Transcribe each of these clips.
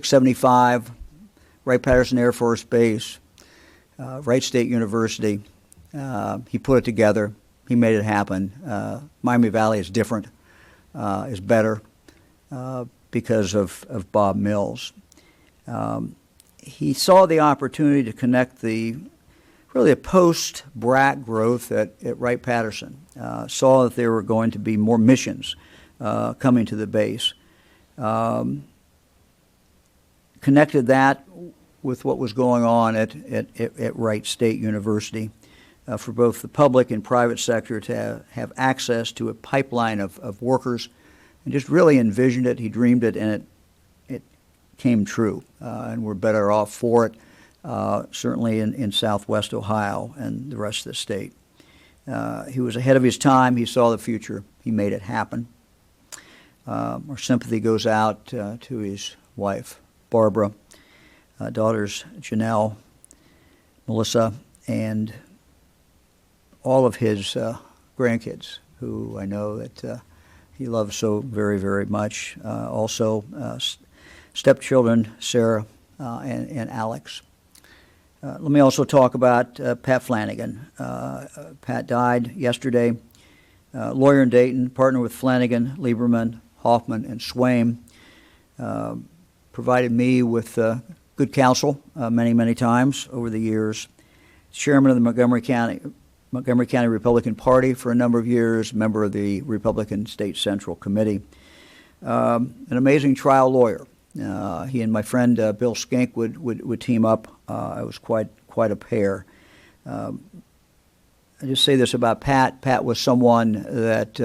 675, Wright-Patterson Air Force Base, Wright State University. He put it together. He made it happen. Miami Valley is different, is better because of Bob Mills. He saw the opportunity to connect really a post-BRAC growth at Wright-Patterson. Saw that there were going to be more missions coming to the base. Connected that with what was going on at Wright State University for both the public and private sector to have access to a pipeline of workers, and just really envisioned it. He dreamed it, and it came true, and we're better off for it, certainly in Southwest Ohio and the rest of the state. He was ahead of his time. He saw the future. He made it happen. Our sympathy goes out to his wife, Barbara, daughters Janelle, Melissa, and all of his grandkids, who I know that he loves so very, very much. Also, stepchildren, Sarah and Alex. Let me also talk about Pat Flanagan. Pat died yesterday. Lawyer in Dayton, partner with Flanagan, Lieberman, Hoffman, and Swaim. Provided me with good counsel many, many times over the years. Chairman of the Montgomery County Republican Party for a number of years, member of the Republican State Central Committee. An amazing trial lawyer. He and my friend Bill Skink would team up. I was quite a pair. I just say this about Pat. Pat was someone that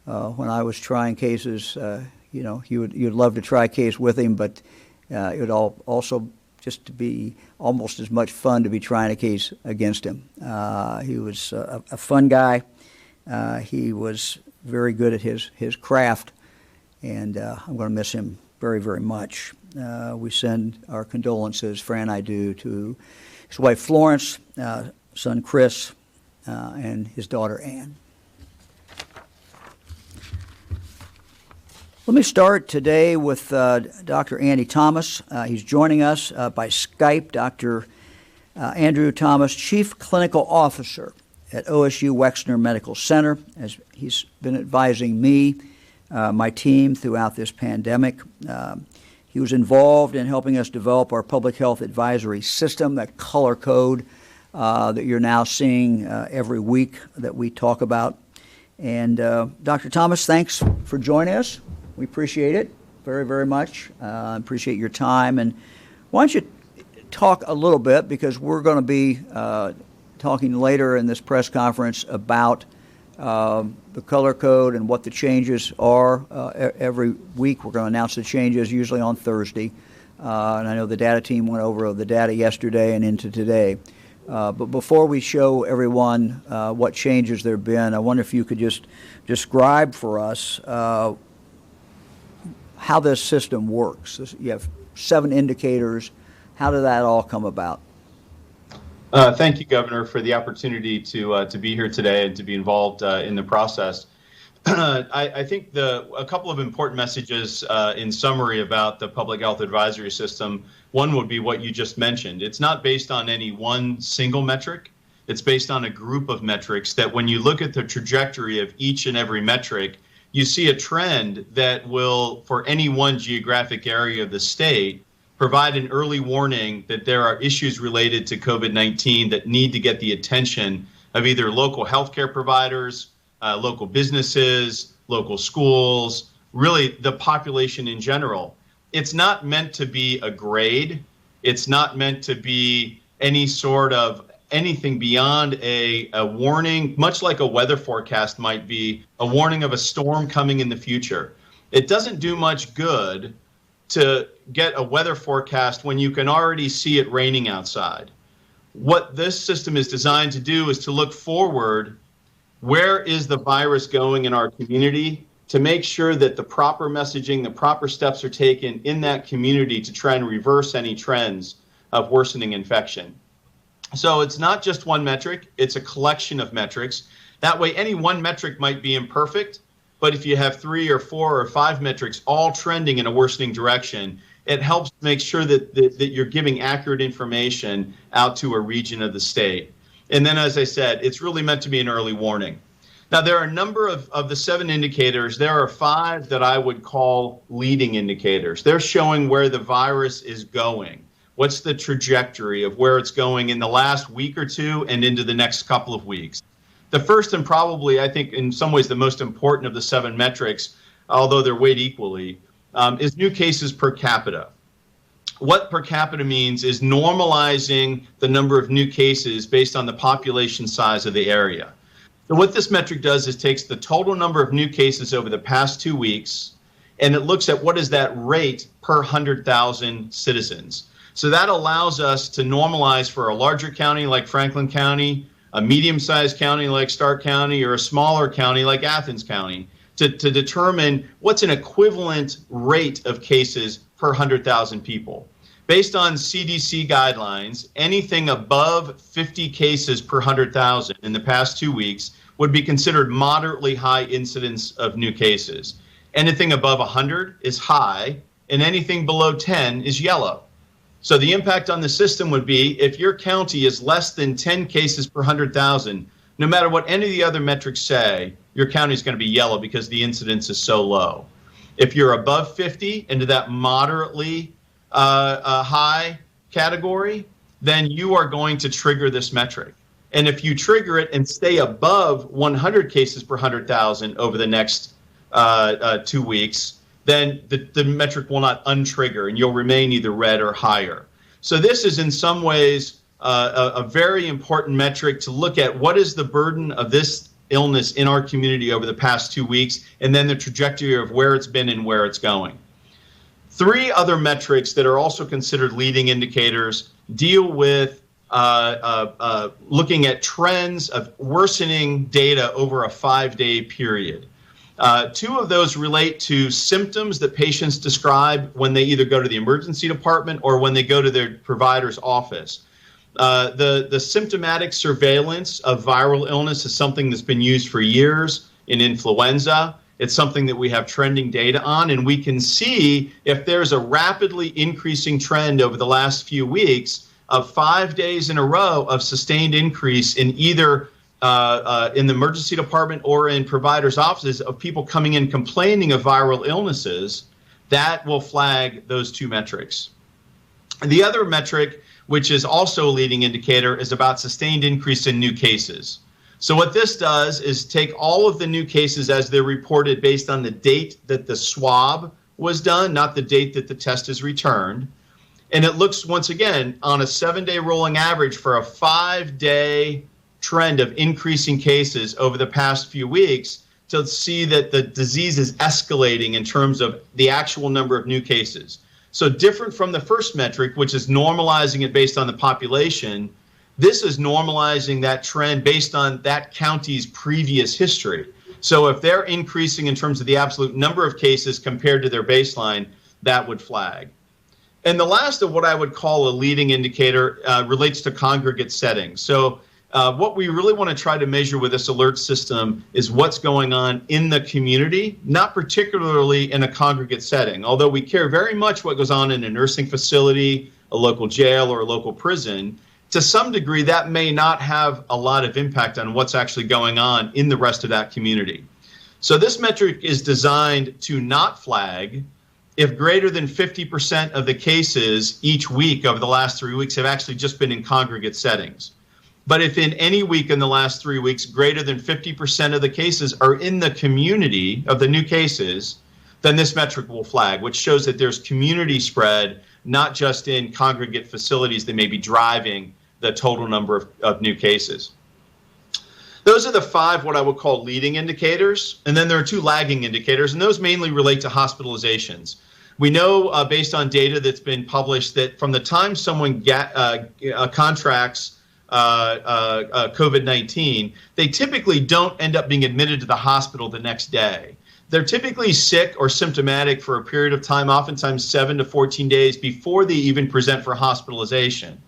when I was trying cases, you'd love to try a case with him, but it would also just to be almost as much fun to be trying a case against him. He was a fun guy. He was very good at his craft, and I'm going to miss him very, very much. We send our condolences, Fran and I do, to his wife Florence, son Chris, and his daughter Ann. Let me start today with Dr. Andy Thomas. He's joining us by Skype. Dr. Andrew Thomas, Chief Clinical Officer at OSU Wexner Medical Center, as he's been advising me, my team, throughout this pandemic. He was involved in helping us develop our public health advisory system, that color code that you're now seeing every week that we talk about. And Dr. Thomas, thanks for joining us. We appreciate it very, very much. Appreciate your time. And why don't you talk a little bit, because we're going to be talking later in this press conference about the color code and what the changes are. Every week we're going to announce the changes, usually on Thursday. And I know the data team went over the data yesterday and into today. But before we show everyone what changes there have been, I wonder if you could just describe for us how this system works. You have 7 indicators. How did that all come about? Thank you, Governor, for the opportunity to be here today and to be involved in the process. I think a couple of important messages in summary about the public health advisory system. One would be what you just mentioned. It's not based on any one single metric. It's based on a group of metrics that when you look at the trajectory of each and every metric, you see a trend that will, for any one geographic area of the state, provide an early warning that there are issues related to COVID-19 that need to get the attention of either local healthcare providers, local businesses, local schools, really the population in general. It's not meant to be a grade. It's not meant to be any sort of anything beyond a warning, much like a weather forecast might be, a warning of a storm coming in the future. It doesn't do much good to get a weather forecast when you can already see it raining outside. What this system is designed to do is to look forward. Where is the virus going in our community, to make sure that the proper messaging, the proper steps are taken in that community to try and reverse any trends of worsening infection. So it's not just one metric, it's a collection of metrics. That way, any one metric might be imperfect, but if you have 3 or 4 or 5 metrics all trending in a worsening direction, it helps make sure that you're giving accurate information out to a region of the state. And then, as I said, it's really meant to be an early warning. Now, there are a number of the 7 indicators. There are 5 that I would call leading indicators. They're showing where the virus is going. What's the trajectory of where it's going in the last week or 2 and into the next couple of weeks? The first, and probably, I think, in some ways the most important of the 7 metrics, although they're weighed equally, is new cases per capita. What per capita means is normalizing the number of new cases based on the population size of the area. So what this metric does is takes the total number of new cases over the past 2 weeks, and it looks at what is that rate per 100,000 citizens. So that allows us to normalize for a larger county like Franklin County, a medium-sized county like Stark County, or a smaller county like Athens County, to determine what's an equivalent rate of cases per 100,000 people. Based on CDC guidelines, anything above 50 cases per 100,000 in the past 2 weeks would be considered moderately high incidence of new cases. Anything above 100 is high, and anything below 10 is yellow. So the impact on the system would be if your county is less than 10 cases per 100,000, no matter what any of the other metrics say, your county is going to be yellow because the incidence is so low. If you're above 50 into that moderately high category, then you are going to trigger this metric. And if you trigger it and stay above 100 cases per 100,000 over the next 2 weeks, then the metric will not untrigger and you'll remain either red or higher. So this is in some ways a very important metric to look at what is the burden of this illness in our community over the past 2 weeks, and then the trajectory of where it's been and where it's going. 3 other metrics that are also considered leading indicators deal with looking at trends of worsening data over a 5-day period. 2 of those relate to symptoms that patients describe when they either go to the emergency department or when they go to their provider's office. The symptomatic surveillance of viral illness is something that's been used for years in influenza. It's something that we have trending data on, and we can see if there's a rapidly increasing trend over the last few weeks of 5 days in a row of sustained increase in either in the emergency department or in providers' offices of people coming in complaining of viral illnesses. That will flag those 2 metrics. The other metric, which is also a leading indicator, is about sustained increase in new cases. So what this does is take all of the new cases as they're reported based on the date that the swab was done, not the date that the test is returned. And it looks, once again, on a 7-day rolling average for a 5-day trend of increasing cases over the past few weeks to see that the disease is escalating in terms of the actual number of new cases. So different from the first metric, which is normalizing it based on the population, this is normalizing that trend based on that county's previous history. So if they're increasing in terms of the absolute number of cases compared to their baseline, that would flag. And the last of what I would call a leading indicator relates to congregate settings. So what we really want to try to measure with this alert system is what's going on in the community, not particularly in a congregate setting, although we care very much what goes on in a nursing facility, a local jail, or a local prison. To some degree, that may not have a lot of impact on what's actually going on in the rest of that community. So this metric is designed to not flag if greater than 50% of the cases each week over the last 3 weeks have actually just been in congregate settings. But if in any week in the last 3 weeks, greater than 50% of the cases are in the community of the new cases, then this metric will flag, which shows that there's community spread, not just in congregate facilities that may be driving the total number of new cases. Those are the 5 what I would call leading indicators, and then there are 2 lagging indicators, and those mainly relate to hospitalizations. We know based on data that's been published that from the time someone contracts COVID-19, they typically don't end up being admitted to the hospital the next day. They're typically sick or symptomatic for a period of time, oftentimes 7 to 14 days before they even present for hospitalization.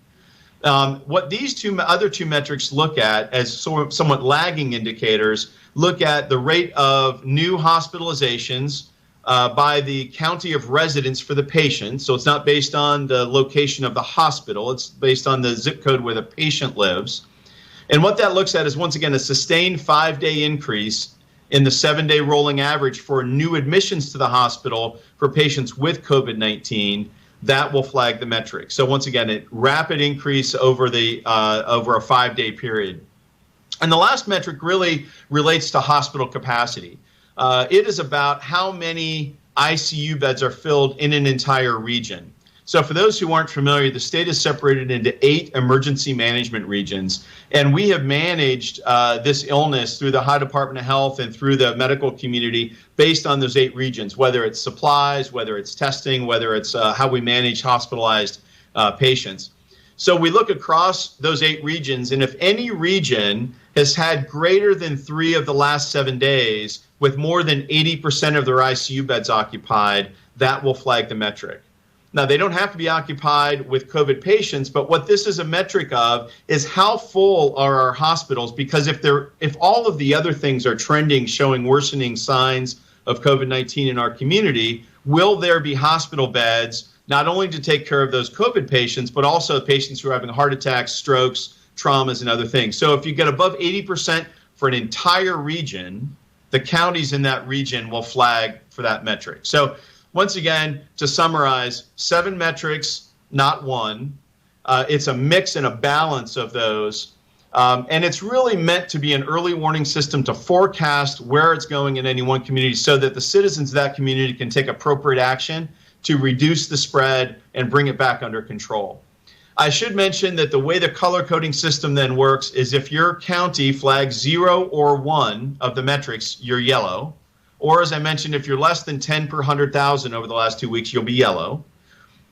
What these other two metrics look at as somewhat lagging indicators look at the rate of new hospitalizations by the county of residence for the patient. So it's not based on the location of the hospital. It's based on the zip code where the patient lives. And what that looks at is, once again, a sustained 5-day increase in the 7-day rolling average for new admissions to the hospital for patients with COVID-19. That will flag the metric. So once again, a rapid increase over over a 5-day period. And the last metric really relates to hospital capacity. It is about how many ICU beds are filled in an entire region. So for those who aren't familiar, the state is separated into 8 emergency management regions, and we have managed this illness through the Ohio Department of Health and through the medical community based on those 8 regions, whether it's supplies, whether it's testing, whether it's how we manage hospitalized patients. So we look across those 8 regions, and if any region has had greater than 3 of the last 7 days with more than 80% of their ICU beds occupied, that will flag the metric. Now, they don't have to be occupied with COVID patients, but what this is a metric of is how full are our hospitals, because if all of the other things are trending, showing worsening signs of COVID-19 in our community, will there be hospital beds not only to take care of those COVID patients, but also patients who are having heart attacks, strokes, traumas, and other things. So if you get above 80% for an entire region, the counties in that region will flag for that metric. So once again, to summarize, 7 metrics, not 1. It's a mix and a balance of those. And it's really meant to be an early warning system to forecast where it's going in any one community so that the citizens of that community can take appropriate action to reduce the spread and bring it back under control. I should mention that the way the color coding system then works is if your county flags 0 or 1 of the metrics, you're yellow. Or as I mentioned, if you're less than 10 per 100,000 over the last 2 weeks, you'll be yellow.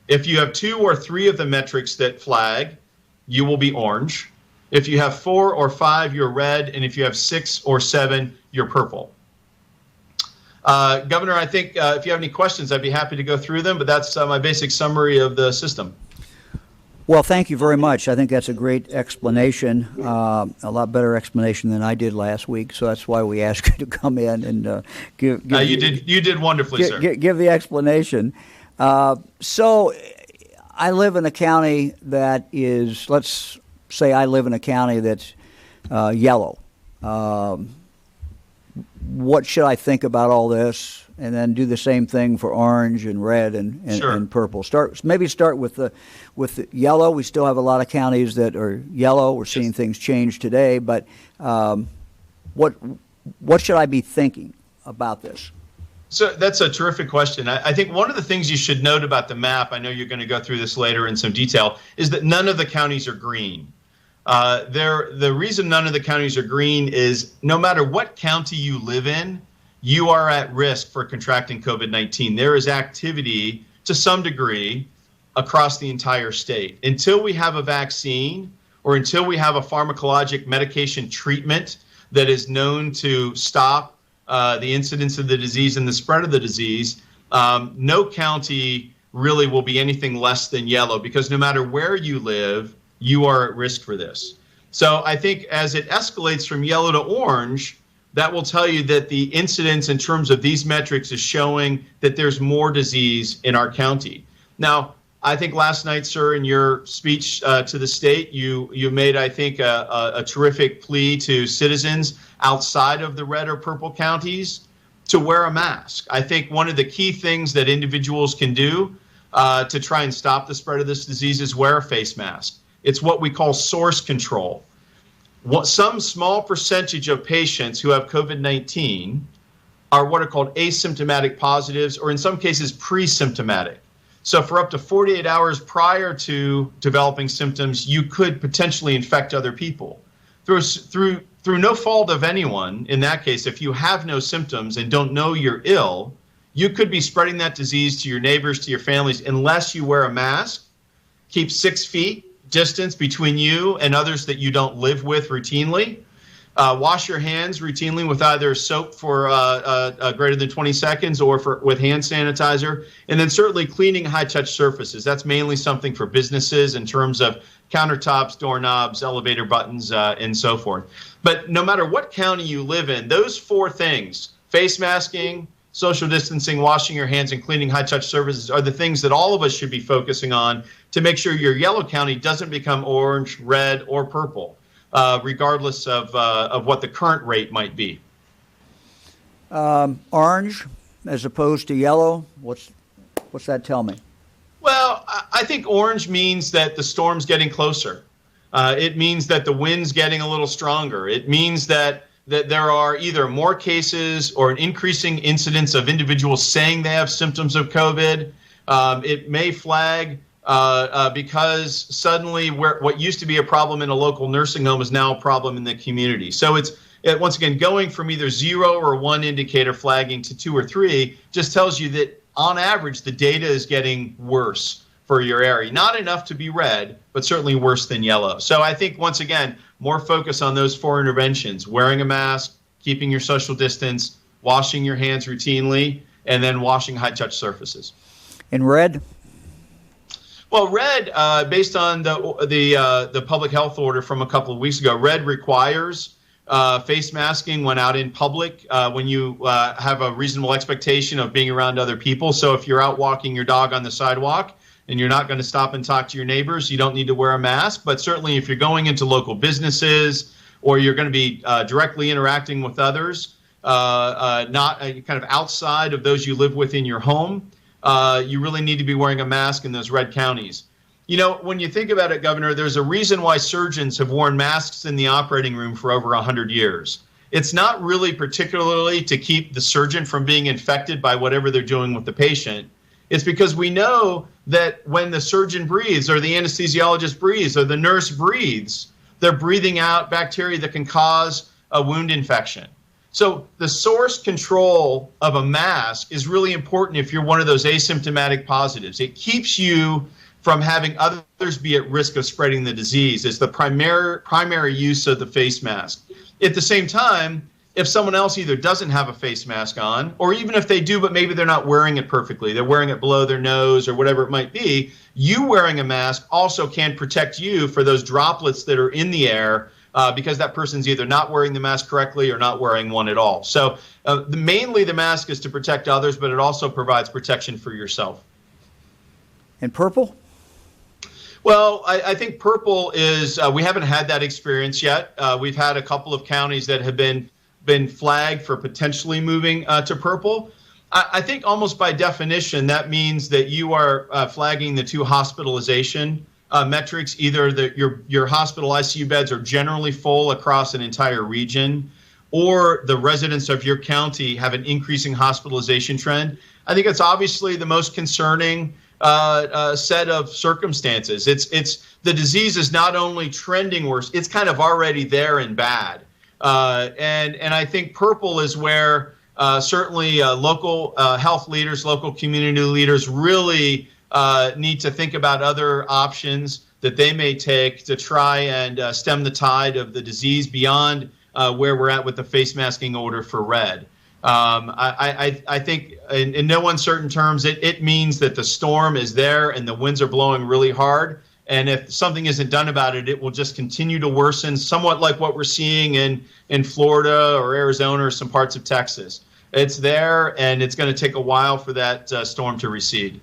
If you have 2 or 3 of the metrics that flag, you will be orange. If you have 4 or 5, you're red. And if you have 6 or 7, you're purple. Governor, I think if you have any questions, I'd be happy to go through them, but that's my basic summary of the system. Well, thank you very much. I think that's a great explanation, a lot better explanation than I did last week. So that's why we asked you to come in and give. You did wonderfully, sir. Give the explanation. So I live in a county that is, let's say I live in a county that's yellow. What should I think about all this? And then do the same thing for orange and red and purple. Start with the yellow. We still have a lot of counties that are yellow. We're seeing things change today, but what should I be thinking about this? So that's a terrific question. I think one of the things you should note about the map, I know you're going to go through this later in some detail, is that none of the counties are green. The reason none of the counties are green is no matter what county you live in, you are at risk for contracting COVID-19. There is activity to some degree across the entire state. Until we have a vaccine or until we have a pharmacologic medication treatment that is known to stop the incidence of the disease and the spread of the disease, no county really will be anything less than yellow, because no matter where you live, you are at risk for this. So I think as it escalates from yellow to orange, that will tell you that the incidence in terms of these metrics is showing that there's more disease in our county. Now, I think last night, sir, in your speech to the state, you made, I think, a terrific plea to citizens outside of the red or purple counties to wear a mask. I think one of the key things that individuals can do to try and stop the spread of this disease is wear a face mask. It's what we call source control. Some small percentage of patients who have COVID-19 are what are called asymptomatic positives, or in some cases pre-symptomatic. So for up to 48 hours prior to developing symptoms, you could potentially infect other people. Through no fault of anyone, in that case, if you have no symptoms and don't know you're ill, you could be spreading that disease to your neighbors, to your families, unless you wear a mask, keep 6 feet distance between you and others that you don't live with routinely. Wash your hands routinely with either soap for greater than 20 seconds or with hand sanitizer. And then certainly cleaning high-touch surfaces. That's mainly something for businesses in terms of countertops, doorknobs, elevator buttons, and so forth. But no matter what county you live in, those 4 things, face masking, social distancing, washing your hands, and cleaning high-touch surfaces are the things that all of us should be focusing on to make sure your yellow county doesn't become orange, red, or purple, regardless of what the current rate might be. Orange as opposed to yellow, what's that tell me? Well, I think orange means that the storm's getting closer. It means that the wind's getting a little stronger. It means that there are either more cases or an increasing incidence of individuals saying they have symptoms of COVID. It may flag because suddenly what used to be a problem in a local nursing home is now a problem in the community. So it's once again, going from either 0 or 1 indicator flagging to 2 or 3 just tells you that on average, the data is getting worse for your area. Not enough to be red, but certainly worse than yellow. So I think, once again, more focus on those 4 interventions: wearing a mask, keeping your social distance, washing your hands routinely, and then washing high-touch surfaces. In red? Well, red, based on the public health order from a couple of weeks ago, red requires face masking when out in public, when you have a reasonable expectation of being around other people. So if you're out walking your dog on the sidewalk and you're not going to stop and talk to your neighbors, you don't need to wear a mask. But certainly if you're going into local businesses or you're going to be directly interacting with others, not kind of outside of those you live with in your home, you really need to be wearing a mask in those red counties. You know, when you think about it, Governor, there's a reason why surgeons have worn masks in the operating room for over 100 years. It's not really particularly to keep the surgeon from being infected by whatever they're doing with the patient. It's because we know that when the surgeon breathes or the anesthesiologist breathes or the nurse breathes, they're breathing out bacteria that can cause a wound infection. So the source control of a mask is really important if you're one of those asymptomatic positives. It keeps you from having others be at risk of spreading the disease. It's the primary use of the face mask. At the same time, if someone else either doesn't have a face mask on, or even if they do, but maybe they're not wearing it perfectly, they're wearing it below their nose or whatever it might be, you wearing a mask also can protect you for those droplets that are in the air because that person's either not wearing the mask correctly or not wearing one at all. So mainly the mask is to protect others, but it also provides protection for yourself. And purple? Well, I think purple is, we haven't had that experience yet. We've had a couple of counties that have been flagged for potentially moving to purple. I think almost by definition, that means that you are flagging the 2 hospitalization metrics. Either your hospital ICU beds are generally full across an entire region, or the residents of your county have an increasing hospitalization trend. I think it's obviously the most concerning set of circumstances. It's the disease is not only trending worse, it's kind of already there and bad. And I think purple is where certainly local health leaders, local community leaders really need to think about other options that they may take to try and stem the tide of the disease beyond where we're at with the face masking order for red. I think in no uncertain terms, it means that the storm is there and the winds are blowing really hard. And if something isn't done about it, it will just continue to worsen, somewhat like what we're seeing in Florida or Arizona or some parts of Texas. It's there, and it's going to take a while for that storm to recede.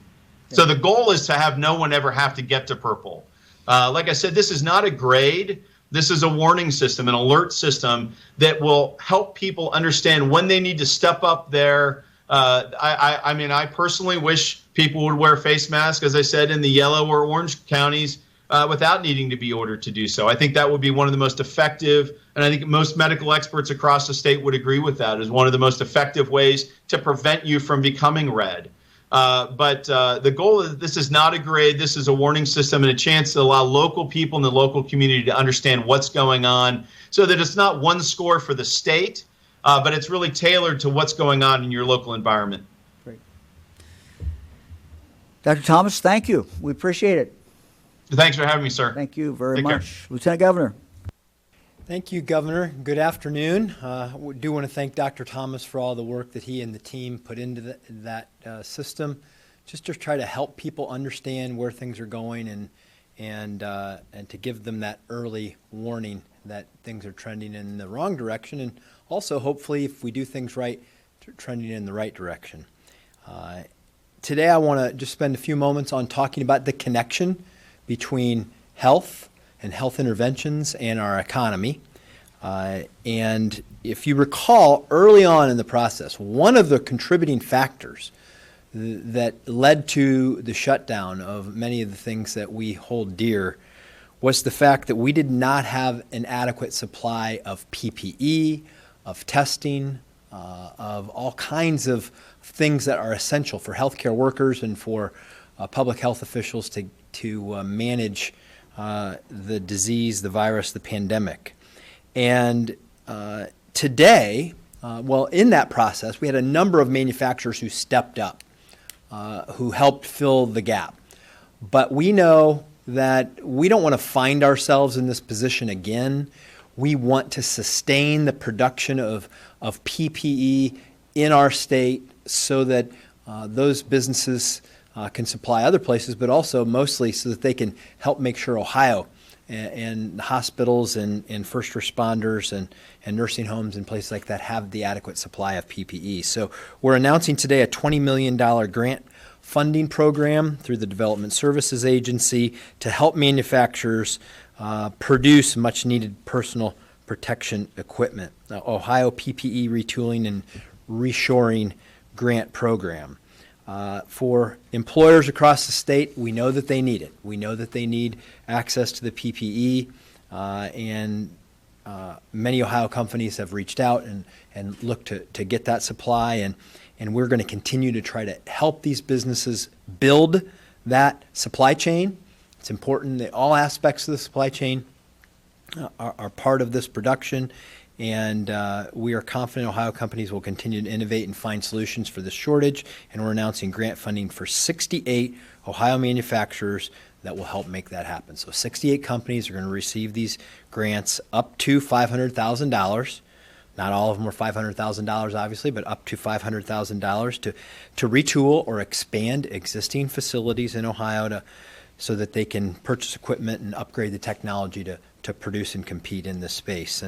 So the goal is to have no one ever have to get to purple. Like I said, this is not a grade. This is a warning system, an alert system that will help people understand when they need to step up their. I mean, I personally wish people would wear face masks, as I said, in the yellow or orange counties without needing to be ordered to do so. I think that would be one of the most effective, and I think most medical experts across the state would agree with that, as one of the most effective ways to prevent you from becoming red. But the goal is this is not a grade. This is a warning system and a chance to allow local people in the local community to understand what's going on so that it's not one score for the state, but it's really tailored to what's going on in your local environment. Great. Dr. Thomas, thank you. We appreciate it. Thanks for having me, sir. Thank you very Take much. care. Lieutenant Governor. Thank you, Governor. Good afternoon. We do want to thank Dr. Thomas for all the work that he and the team put into that system, just to try to help people understand where things are going and to give them that early warning that things are trending in the wrong direction. And also, hopefully, if we do things right, trending in the right direction. Today I want to just spend a few moments on talking about the connection between health and health interventions and our economy. And if you recall, early on in the process, one of the contributing factors that led to the shutdown of many of the things that we hold dear was the fact that we did not have an adequate supply of PPE, of testing, of all kinds of things that are essential for healthcare workers and for public health officials to manage the disease, the virus, the pandemic. And today, in that process, we had a number of manufacturers who stepped up, who helped fill the gap. But we know that we don't want to find ourselves in this position again. We want to sustain the production of PPE in our state so that those businesses can supply other places, but also mostly so that they can help make sure Ohio and hospitals and first responders and nursing homes and places like that have the adequate supply of PPE. So we're announcing today a $20 million grant funding program through the Development Services Agency to help manufacturers produce much needed personal protection equipment. Ohio PPE Retooling and Reshoring Grant Program. For employers across the state, we know that they need it. We know that they need access to the PPE, and many Ohio companies have reached out and looked to get that supply, and we're going to continue to try to help these businesses build that supply chain. It's important that all aspects of the supply chain are part of this production, and we are confident Ohio companies will continue to innovate and find solutions for this shortage, and we're announcing grant funding for 68 Ohio manufacturers that will help make that happen. So 68 companies are going to receive these grants up to $500,000. Not all of them are $500,000, obviously, but up to $500,000 to retool or expand existing facilities in Ohio so that they can purchase equipment and upgrade the technology to produce and compete in this space.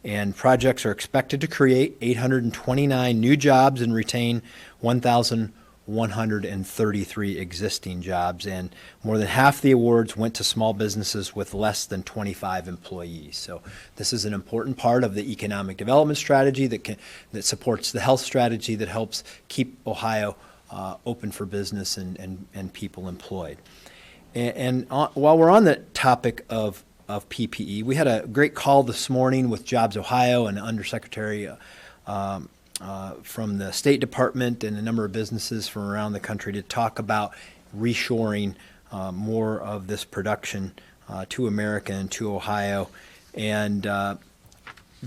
And projects are expected to create 829 new jobs and retain 1,133 existing jobs. And more than half the awards went to small businesses with less than 25 employees. So this is an important part of the economic development strategy that supports the health strategy that helps keep Ohio open for business and people employed. And while we're on the topic of PPE, we had a great call this morning with Jobs Ohio and Undersecretary from the State Department and a number of businesses from around the country to talk about reshoring more of this production to America and to Ohio. And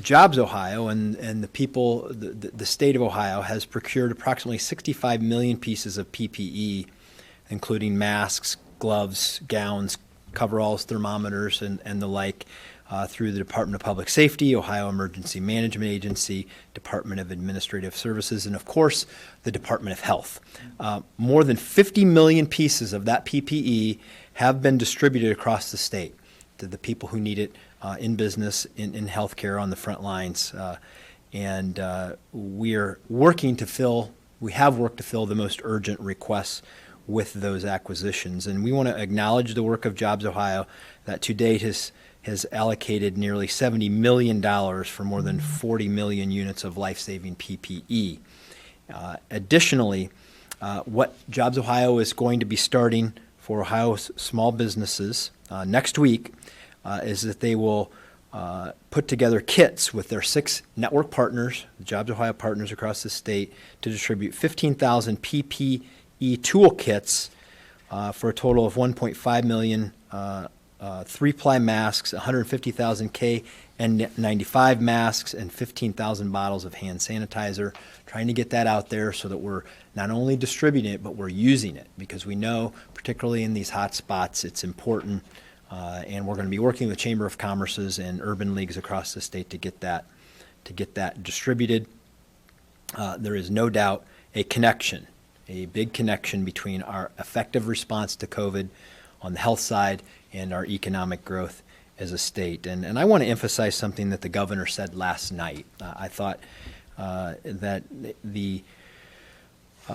Jobs Ohio and the people, the state of Ohio has procured approximately 65 million pieces of PPE, including masks, gloves, gowns, coveralls, thermometers, and the like, through the Department of Public Safety, Ohio Emergency Management Agency, Department of Administrative Services, and of course, the Department of Health. More than 50 million pieces of that PPE have been distributed across the state to the people who need it in business, in healthcare, on the front lines. And we have worked to fill the most urgent requests with those acquisitions. And we want to acknowledge the work of Jobs Ohio that to date has allocated nearly $70 million for more than 40 million units of life-saving PPE. Additionally, what Jobs Ohio is going to be starting for Ohio's small businesses next week is that they will put together kits with their 6 network partners, the Jobs Ohio partners across the state, to distribute 15,000 PPE toolkits for a total of 1.5 million 3-ply masks, 150,000 KN95 masks, and 15,000 bottles of hand sanitizer. Trying to get that out there so that we're not only distributing it, but we're using it, because we know, particularly in these hot spots, it's important. And we're going to be working with Chamber of Commerce's and urban leagues across the state to get that distributed. There is no doubt a big connection between our effective response to COVID on the health side and our economic growth as a state. And I want to emphasize something that the governor said last night. I thought that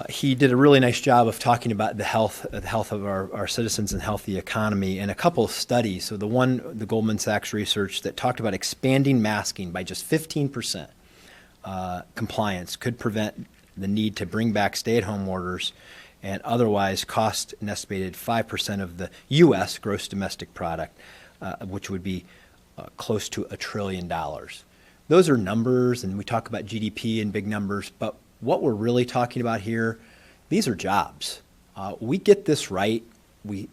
he did a really nice job of talking about the health of our citizens and healthy economy in a couple of studies. So the Goldman Sachs research that talked about expanding masking by just 15% compliance could prevent the need to bring back stay-at-home orders and otherwise cost an estimated 5% of the U.S. gross domestic product, which would be close to $1 trillion. Those are numbers, and we talk about GDP and big numbers, but what we're really talking about here, these are jobs. We get this right. We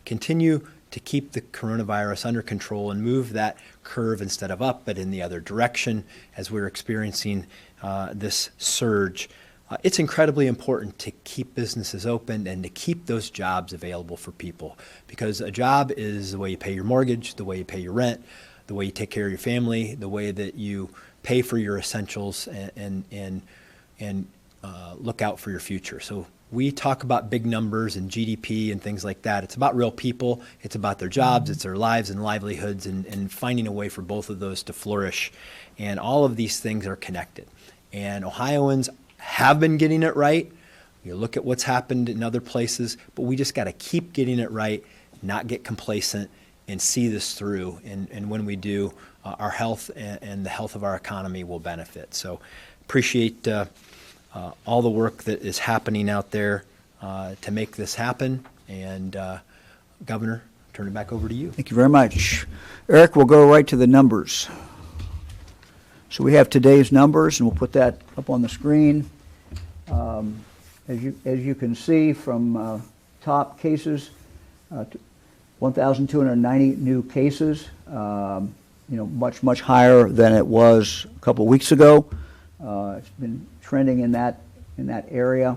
continue to keep the coronavirus under control and move that curve instead of up, but in the other direction as we're experiencing this surge. It's incredibly important to keep businesses open and to keep those jobs available for people, because a job is the way you pay your mortgage, the way you pay your rent, the way you take care of your family, the way that you pay for your essentials and look out for your future. So we talk about big numbers and GDP and things like that. It's about real people. It's about their jobs. It's their lives and livelihoods, and finding a way for both of those to flourish. And all of these things are connected. And Ohioans have been getting it right. You look at what's happened in other places, but we just got to keep getting it right, not get complacent, and see this through. And when we do, our health and the health of our economy will benefit. So appreciate all the work that is happening out there to make this happen. And Governor, turn it back over to you. Thank you very much. Eric, we'll go right to the numbers. So we have today's numbers, and we'll put that up on the screen. As you can see from top cases, 1,290 new cases. Much higher than it was a couple of weeks ago. It's been trending in that area.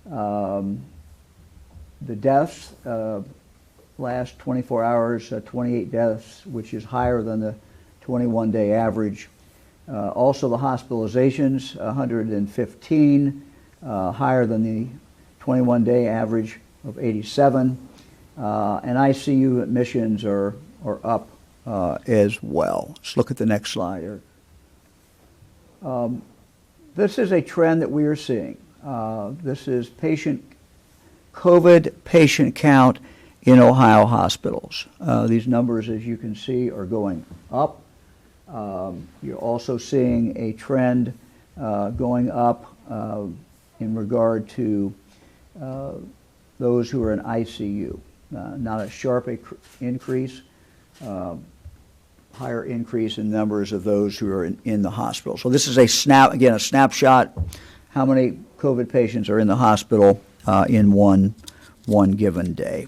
The deaths, last 24 hours, 28 deaths, which is higher than the 21-day average. Also the hospitalizations, 115, higher than the 21-day average of 87. And ICU admissions are up as well. Let's look at the next slide. This is a trend that we are seeing. This is COVID patient count in Ohio hospitals. These numbers, as you can see, are going up. You're also seeing a trend going up in regard to those who are in ICU. Not a sharp increase, higher increase in numbers of those who are in the hospital. So this is a snapshot. How many COVID patients are in the hospital in one given day?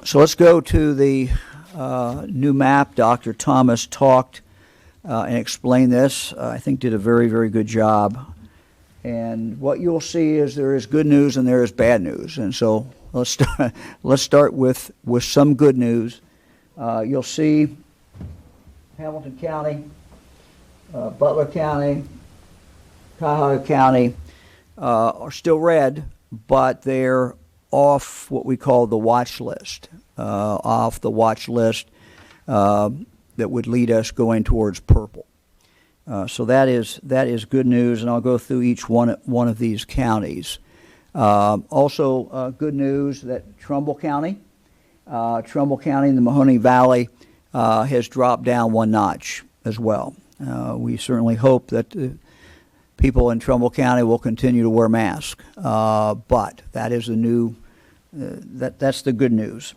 So let's go to the new map. Dr. Thomas talked and explained this. I think did a very, very good job. And what you'll see is there is good news and there is bad news. And so let's start with some good news. You'll see Hamilton County, Butler County, Cuyahoga County are still red, but they're off what we call the watch list, that would lead us going towards purple. So that is good news, and I'll go through each one of these counties. Also, good news that Trumbull County in the Mahoning Valley has dropped down one notch as well. We certainly hope that people in Trumbull County will continue to wear masks, but that is that's the good news.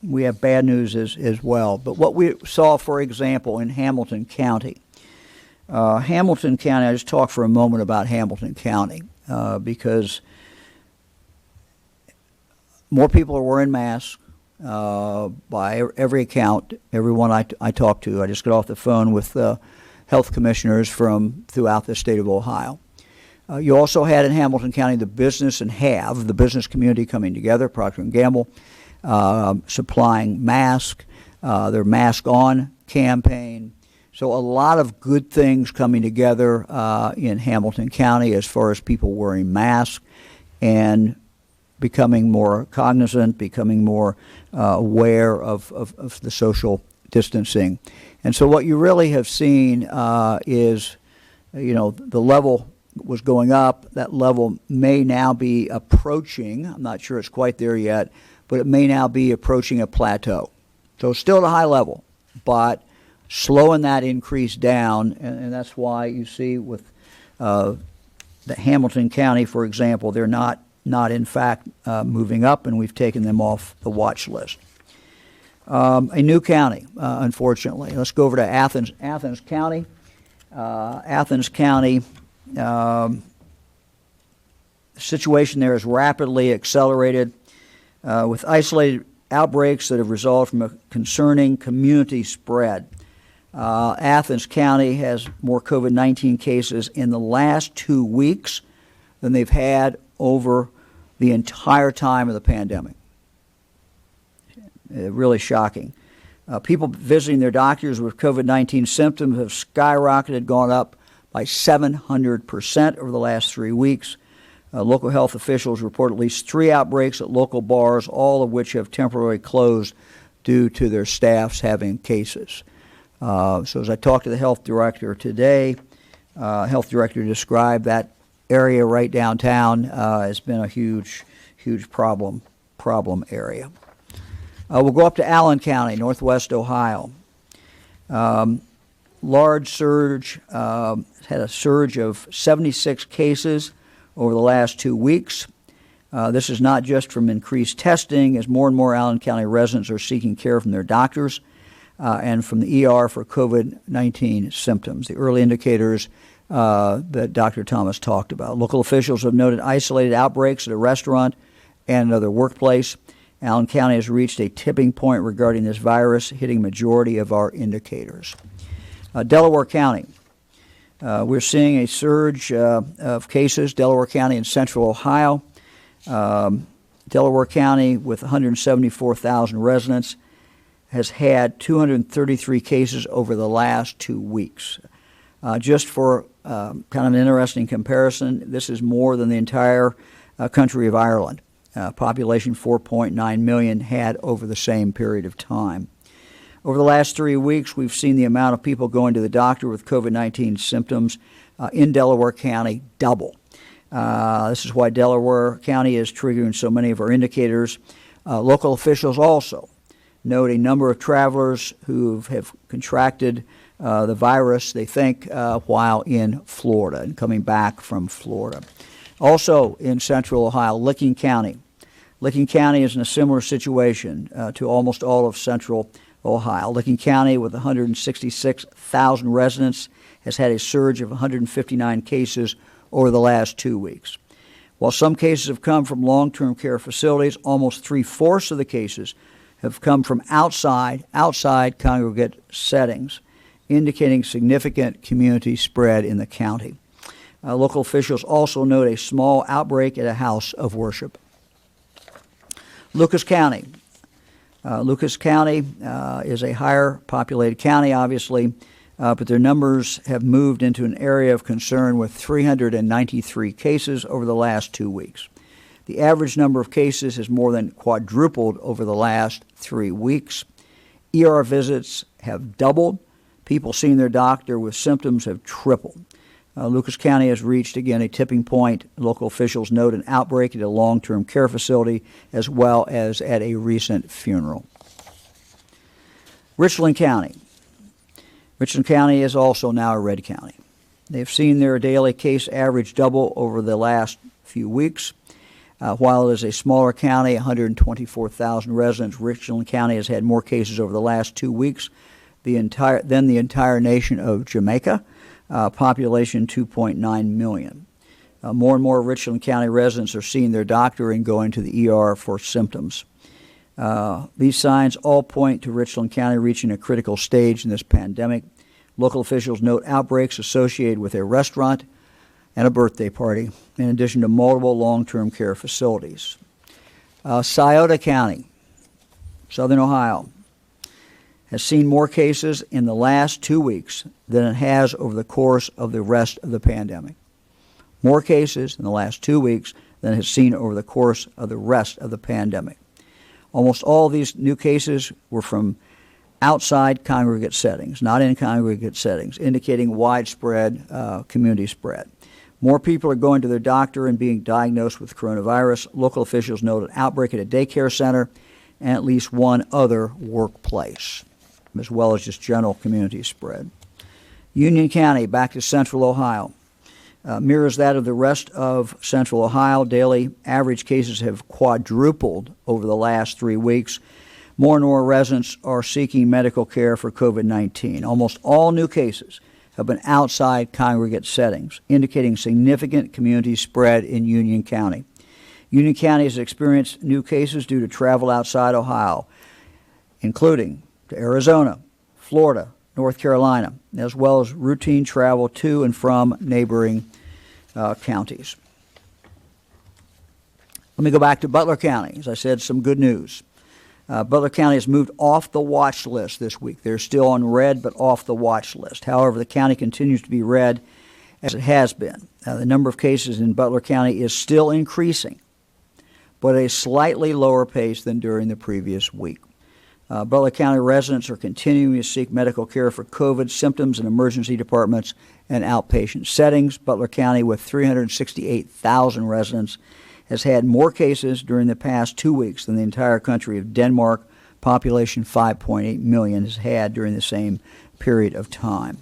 We have bad news as well. But what we saw, for example, in Hamilton County, I just talk for a moment about Hamilton County because more people are wearing masks by every account, everyone I talk to. I just got off the phone with health commissioners from throughout the state of Ohio. You also had in Hamilton County the business community coming together, Procter & Gamble, supplying masks, their Mask On campaign. So a lot of good things coming together in Hamilton County as far as people wearing masks and becoming more cognizant, becoming more aware of the social distancing. And so what you really have seen is, the level was going up. That level may now be approaching, I'm not sure it's quite there yet, but it may now be approaching a plateau. So still at a high level, but slowing that increase down, and that's why you see with the Hamilton County, for example, they're not in fact moving up, and we've taken them off the watch list. A new county, unfortunately. Let's go over to Athens County. Athens County, the situation there is rapidly accelerated with isolated outbreaks that have resulted from a concerning community spread. Athens County has more COVID-19 cases in the last 2 weeks than they've had over the entire time of the pandemic. Really shocking. People visiting their doctors with COVID-19 symptoms have skyrocketed, gone up by 700% over the last 3 weeks. Local health officials report at least 3 outbreaks at local bars, all of which have temporarily closed due to their staffs having cases. So as I talked to the health director today, health director described that area right downtown has been a huge problem area. We'll go up to Allen County, Northwest Ohio. Large surge, had a surge of 76 cases over the last 2 weeks. This is not just from increased testing, as more and more Allen County residents are seeking care from their doctors and from the ER for COVID-19 symptoms, the early indicators that Dr. Thomas talked about. Local officials have noted isolated outbreaks at a restaurant and another workplace. Allen County has reached a tipping point regarding this virus, hitting a majority of our indicators. Delaware County. We're seeing a surge of cases. Delaware County in central Ohio. Delaware County, with 174,000 residents, has had 233 cases over the last 2 weeks. Just for kind of an interesting comparison, this is more than the entire country of Ireland. Population 4.9 million had over the same period of time. Over the last 3 weeks, we've seen the amount of people going to the doctor with COVID-19 symptoms in Delaware County double. This is why Delaware County is triggering so many of our indicators. Local officials also note a number of travelers who have contracted the virus, they think, while in Florida and coming back from Florida. Also in central Ohio, Licking County. Licking County is in a similar situation to almost all of central Ohio. Licking County, with 166,000 residents, has had a surge of 159 cases over the last 2 weeks. While some cases have come from long-term care facilities, almost 3/4 of the cases have come from outside congregate settings, indicating significant community spread in the county. Local officials also note a small outbreak at a house of worship. Lucas County. Lucas County is a higher populated county, obviously, but their numbers have moved into an area of concern with 393 cases over the last 2 weeks. The average number of cases has more than quadrupled over the last 3 weeks. ER visits have doubled. People seeing their doctor with symptoms have tripled. Lucas County has reached, again, a tipping point. Local officials note an outbreak at a long-term care facility as well as at a recent funeral. Richland County. Richland County is also now a red county. They've seen their daily case average double over the last few weeks. While it is a smaller county, 124,000 residents, Richland County has had more cases over the last 2 weeks than the entire nation of Jamaica. Population 2.9 million. More and more Richland County residents are seeing their doctor and going to the ER for symptoms. These signs all point to Richland County reaching a critical stage in this pandemic. Local officials note outbreaks associated with a restaurant and a birthday party, in addition to multiple long-term care facilities. Scioto County, Southern Ohio, has seen more cases in the last 2 weeks than it has over the course of the rest of the pandemic. More cases in the last 2 weeks than it has seen over the course of the rest of the pandemic. Almost all of these new cases were from outside congregate settings, not in congregate settings, indicating widespread community spread. More people are going to their doctor and being diagnosed with coronavirus. Local officials note an outbreak at a daycare center and at least one other workplace, as well as just general community spread. Union County, back to Central Ohio, mirrors that of the rest of Central Ohio. Daily average cases have quadrupled over the last 3 weeks. More and more residents are seeking medical care for COVID-19. Almost all new cases have been outside congregate settings, indicating significant community spread in Union County. Union County has experienced new cases due to travel outside Ohio, including to Arizona, Florida, North Carolina, as well as routine travel to and from neighboring counties. Let me go back to Butler County. As I said, some good news. Butler County has moved off the watch list this week. They're still on red, but off the watch list. However, the county continues to be red as it has been. The number of cases in Butler County is still increasing, but at a slightly lower pace than during the previous week. Butler County residents are continuing to seek medical care for COVID symptoms in emergency departments and outpatient settings. Butler County, with 368,000 residents, has had more cases during the past 2 weeks than the entire country of Denmark, population 5.8 million, has had during the same period of time.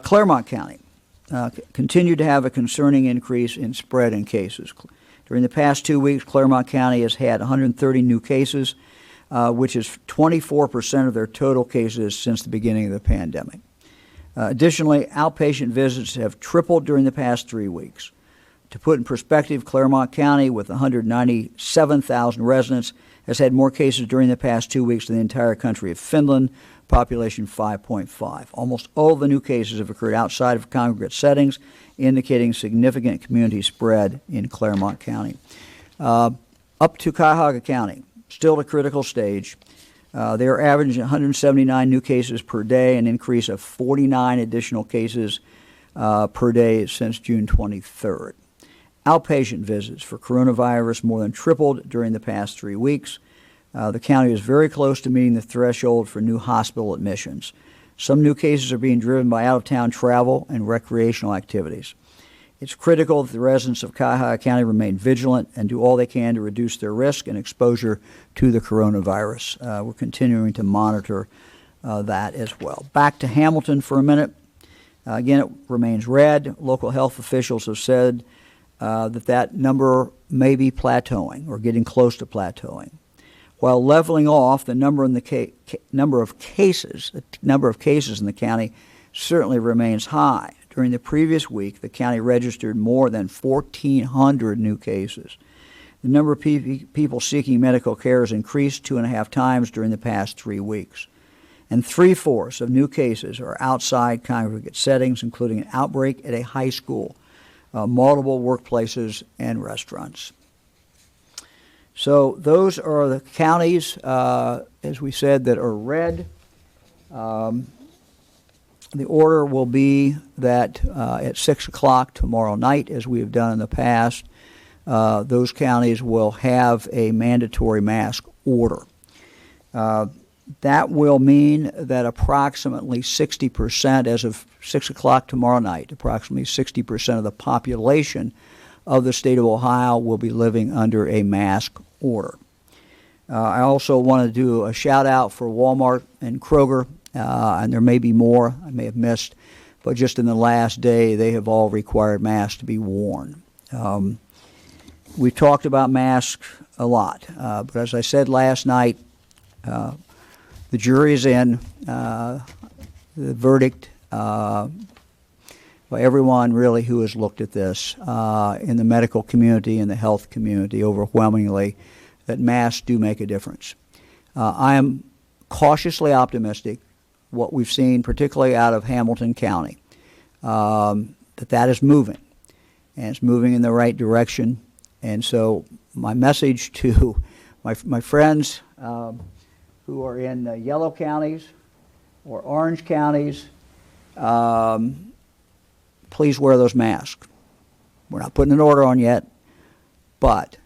Claremont County continued to have a concerning increase in spread in cases. During the past 2 weeks, Claremont County has had 130 new cases, which is 24% of their total cases since the beginning of the pandemic. Additionally, outpatient visits have tripled during the past 3 weeks. To put in perspective, Claremont County, with 197,000 residents, has had more cases during the past 2 weeks than the entire country of Finland, population 5.5. Almost all of the new cases have occurred outside of congregate settings, indicating significant community spread in Claremont County. Up to Cuyahoga County, still at a critical stage. They are averaging 179 new cases per day, an increase of 49 additional cases per day since June 23rd. Outpatient visits for coronavirus more than tripled during the past 3 weeks. The county is very close to meeting the threshold for new hospital admissions. Some new cases are being driven by out-of-town travel and recreational activities. It's critical that the residents of Cuyahoga County remain vigilant and do all they can to reduce their risk and exposure to the coronavirus. We're continuing to monitor that as well. Back to Hamilton for a minute. Again, it remains red. Local health officials have said that number may be plateauing or getting close to plateauing. While leveling off, the number of cases in the county certainly remains high. During the previous week, the county registered more than 1,400 new cases. The number of people seeking medical care has increased 2.5 times during the past 3 weeks. And 3/4 of new cases are outside congregate settings, including an outbreak at a high school, multiple workplaces, and restaurants. So those are the counties, as we said, that are red. The order will be that at 6 o'clock tomorrow night, as we have done in the past, those counties will have a mandatory mask order. That will mean that approximately 60%, as of 6 o'clock tomorrow night, approximately 60% of the population of the state of Ohio will be living under a mask order. I also want to do a shout out for Walmart and Kroger, and there may be more I may have missed, but just in the last day they have all required masks to be worn. We've talked about masks a lot, but as I said last night, the jury is in. The verdict by everyone really who has looked at this in the medical community and the health community overwhelmingly that masks do make a difference. I am cautiously optimistic what we've seen, particularly out of Hamilton County, that is moving, and it's moving in the right direction. And so my message to my friends who are in yellow counties or orange counties, please wear those masks. We're not putting an order on yet, but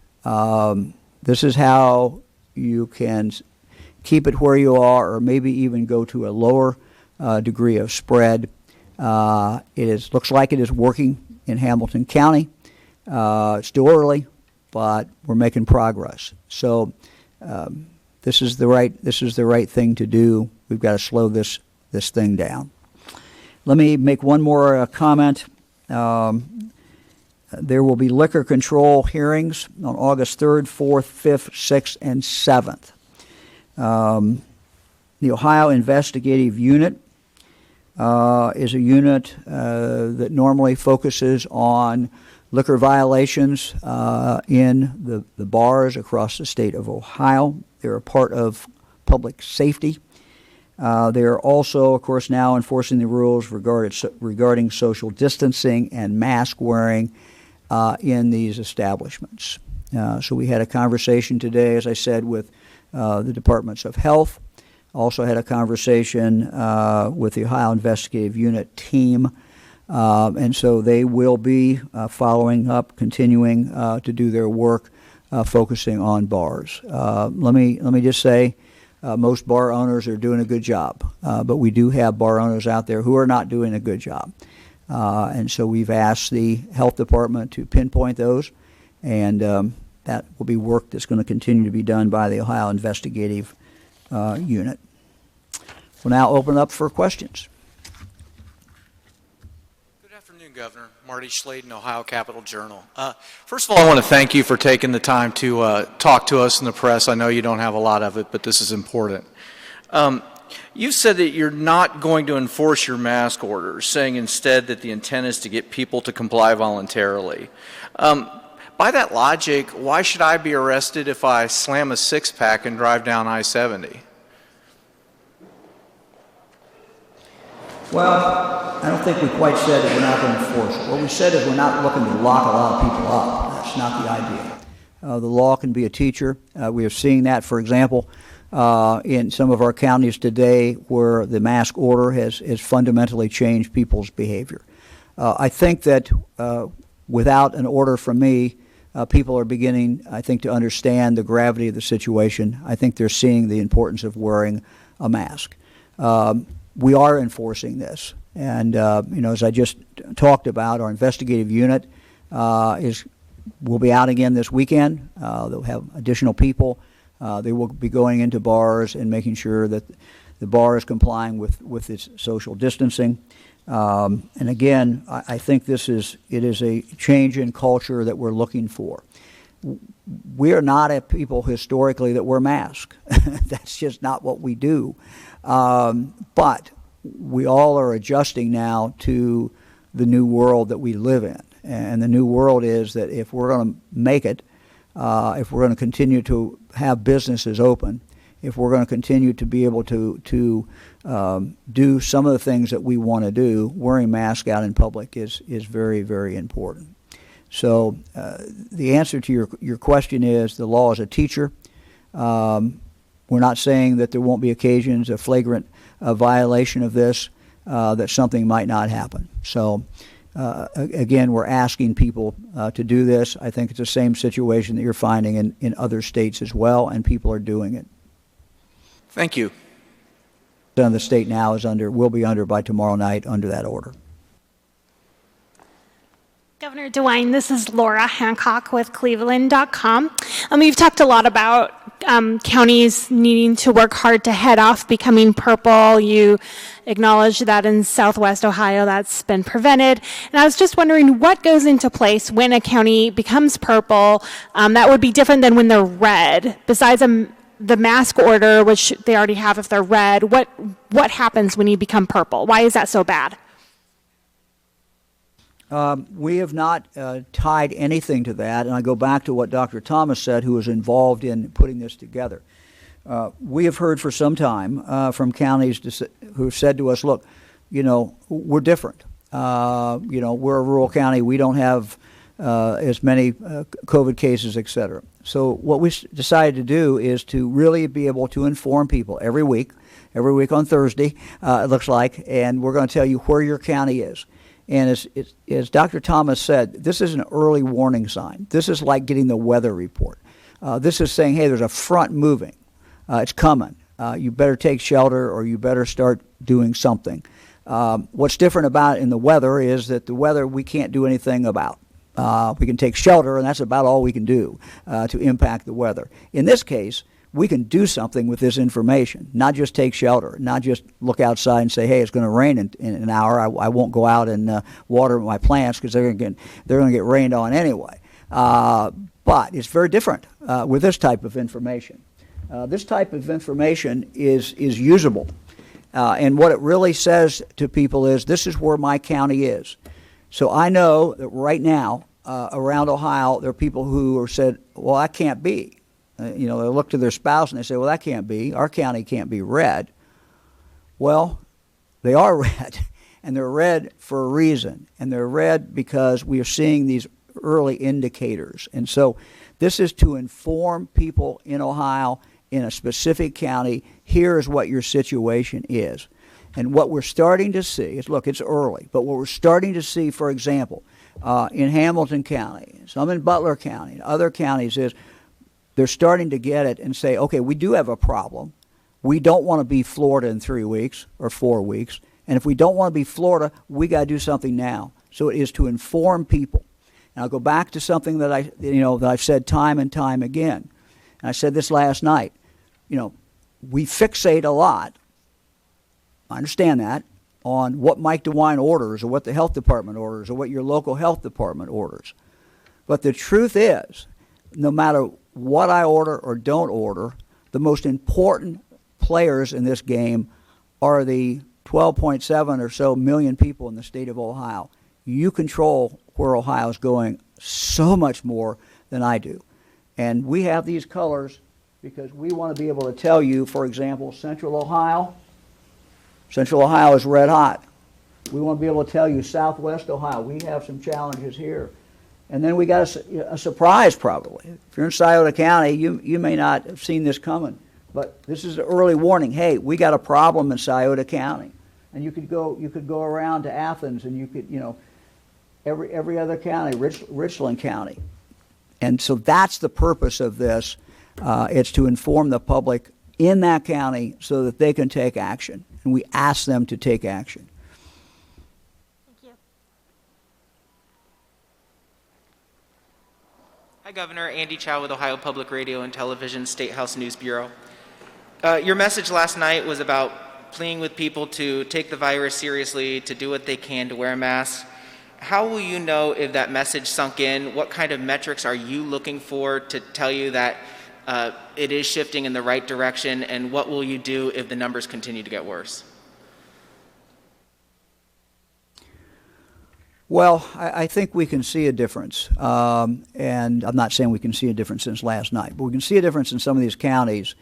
this is how you can keep it where you are, or maybe even go to a lower degree of spread. Looks like it is working in Hamilton County. It's still early, but we're making progress. So this is the right thing to do. We've got to slow this thing down. Let me make one more comment. There will be liquor control hearings on August 3rd, 4th, 5th, 6th, and 7th. The Ohio Investigative Unit is a unit that normally focuses on liquor violations in the bars across the state of Ohio. They're a part of public safety. They are also, of course, now enforcing the rules regarding social distancing and mask wearing in these establishments. So we had a conversation today, as I said, with the Departments of Health. Also had a conversation with the Ohio Investigative Unit team. And so they will be following up, continuing to do their work, focusing on bars. Let me just say, most bar owners are doing a good job, but we do have bar owners out there who are not doing a good job. And so we've asked the health department to pinpoint those, and that will be work that's going to continue to be done by the Ohio Investigative Unit. We'll now open up for questions. Good afternoon, Governor. Marty Schladen, Ohio Capital Journal. First of all, I want to thank you for taking the time to talk to us in the press. I know you don't have a lot of it, but this is important. You said that you're not going to enforce your mask orders, saying instead that the intent is to get people to comply voluntarily. By that logic, why should I be arrested if I slam a six-pack and drive down I-70? Well, I don't think we quite said that we're not going to enforce it. What we said is we're not looking to lock a lot of people up. That's not the idea. The law can be a teacher. We are seeing that, for example, in some of our counties today where the mask order has fundamentally changed people's behavior. I think that without an order from me, people are beginning, I think, to understand the gravity of the situation. I think they're seeing the importance of wearing a mask. We are enforcing this. And, as I just talked about, our investigative unit will be out again this weekend. They'll have additional people. They will be going into bars and making sure that the bar is complying with its social distancing. And again, I think it is a change in culture that we're looking for. We are not a people historically that wear masks. That's just not what we do. But we all are adjusting now to the new world that we live in. And the new world is that if we're going to make it, if we're going to continue to have businesses open, if we're going to continue to be able to do some of the things that we want to do, wearing masks out in public is very, very important. So the answer to your question is the law is a teacher. We're not saying that there won't be occasions, a flagrant violation of this, that something might not happen. So again, we're asking people to do this. I think it's the same situation that you're finding in other states as well, and people are doing it. Thank you. The state now will be under by tomorrow night under that order. Governor DeWine, this is Laura Hancock with Cleveland.com. You've talked a lot about counties needing to work hard to head off becoming purple. You acknowledge that in Southwest Ohio that's been prevented. And I was just wondering what goes into place when a county becomes purple that would be different than when they're red. Besides the mask order, which they already have if they're red, what happens when you become purple? Why is that so bad? We have not tied anything to that, and I go back to what Dr. Thomas said, who was involved in putting this together. We have heard for some time from counties who have said to us, look, we're different. We're a rural county. We don't have as many COVID cases, et cetera. So what we decided to do is to really be able to inform people every week on Thursday, it looks like, and we're going to tell you where your county is. And as Dr. Thomas said, this is an early warning sign. This is like getting the weather report. This is saying, hey, there's a front moving. It's coming. you better take shelter or you better start doing something. What's different about in the weather is that the weather we can't do anything about. We can take shelter, and that's about all we can do to impact the weather. In this case, we can do something with this information, not just take shelter, not just look outside and say, hey, it's going to rain in an hour. I won't go out and water my plants because they're going to get rained on anyway. But it's very different with this type of information. This type of information is usable. And what it really says to people is, this is where my county is. So I know that right now around Ohio, there are people who are said, well, that can't be. They look to their spouse and they say, well, that can't be. Our county can't be red. Well, they are red, and they're red for a reason. And they're red because we are seeing these early indicators. And so this is to inform people in Ohio, in a specific county, here is what your situation is. And what we're starting to see is, look, it's early, but what we're starting to see, for example, in Hamilton County, some in Butler County, and other counties, is they're starting to get it and say, okay, we do have a problem. We don't want to be Florida in 3 weeks or 4 weeks. And if we don't want to be Florida, we got to do something now. So it is to inform people. And I'll go back to something that I've said time and time again. And I said this last night. We fixate a lot, I understand that, on what Mike DeWine orders or what the health department orders or what your local health department orders. But the truth is, no matter what I order or don't order, the most important players in this game are the 12.7 or so million people in the state of Ohio. You control where Ohio is going so much more than I do. And we have these colors because we want to be able to tell you, for example, Central Ohio is red hot. We want to be able to tell you Southwest Ohio, we have some challenges here. And then we got a surprise probably. If you're in Scioto County, you may not have seen this coming, but this is an early warning. Hey, we got a problem in Scioto County. And you could go around to Athens, and you could, every other county, Richland County. And so that's the purpose of this. It's to inform the public in that county so that they can take action. And we ask them to take action. Thank you. Hi, Governor. Andy Chow with Ohio Public Radio and Television State House News Bureau. Your message last night was about pleading with people to take the virus seriously, to do what they can to wear a mask. How will you know if that message sunk in? What kind of metrics are you looking for to tell you that it is shifting in the right direction? And what will you do if the numbers continue to get worse? Well, I think we can see a difference. And I'm not saying we can see a difference since last night, but we can see a difference in some of these counties.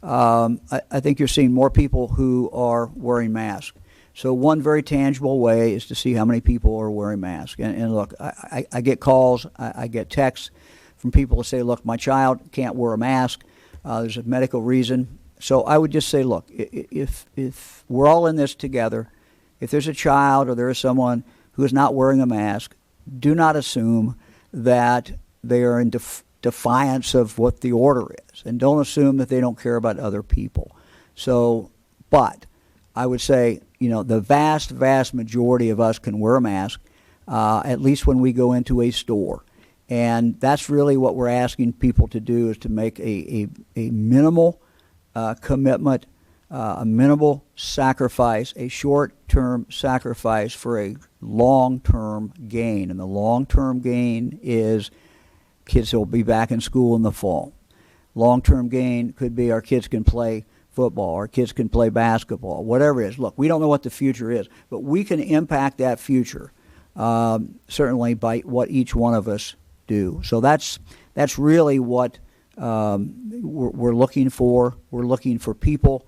I think you're seeing more people who are wearing masks. So one very tangible way is to see how many people are wearing masks. And look, I get calls, I get texts from people to say, look, my child can't wear a mask. There's a medical reason. So I would just say, look, if we're all in this together, if there's a child or there is someone who is not wearing a mask, do not assume that they are in defiance of what the order is. And don't assume that they don't care about other people. So, but I would say, the vast, vast majority of us can wear a mask, at least when we go into a store. And that's really what we're asking people to do, is to make a minimal commitment, a minimal sacrifice, a short-term sacrifice for a long-term gain. And the long-term gain is kids will be back in school in the fall. Long-term gain could be our kids can play football, our kids can play basketball, whatever it is. Look, we don't know what the future is, but we can impact that future, certainly by what each one of us do. So that's really what we're looking for. We're looking for people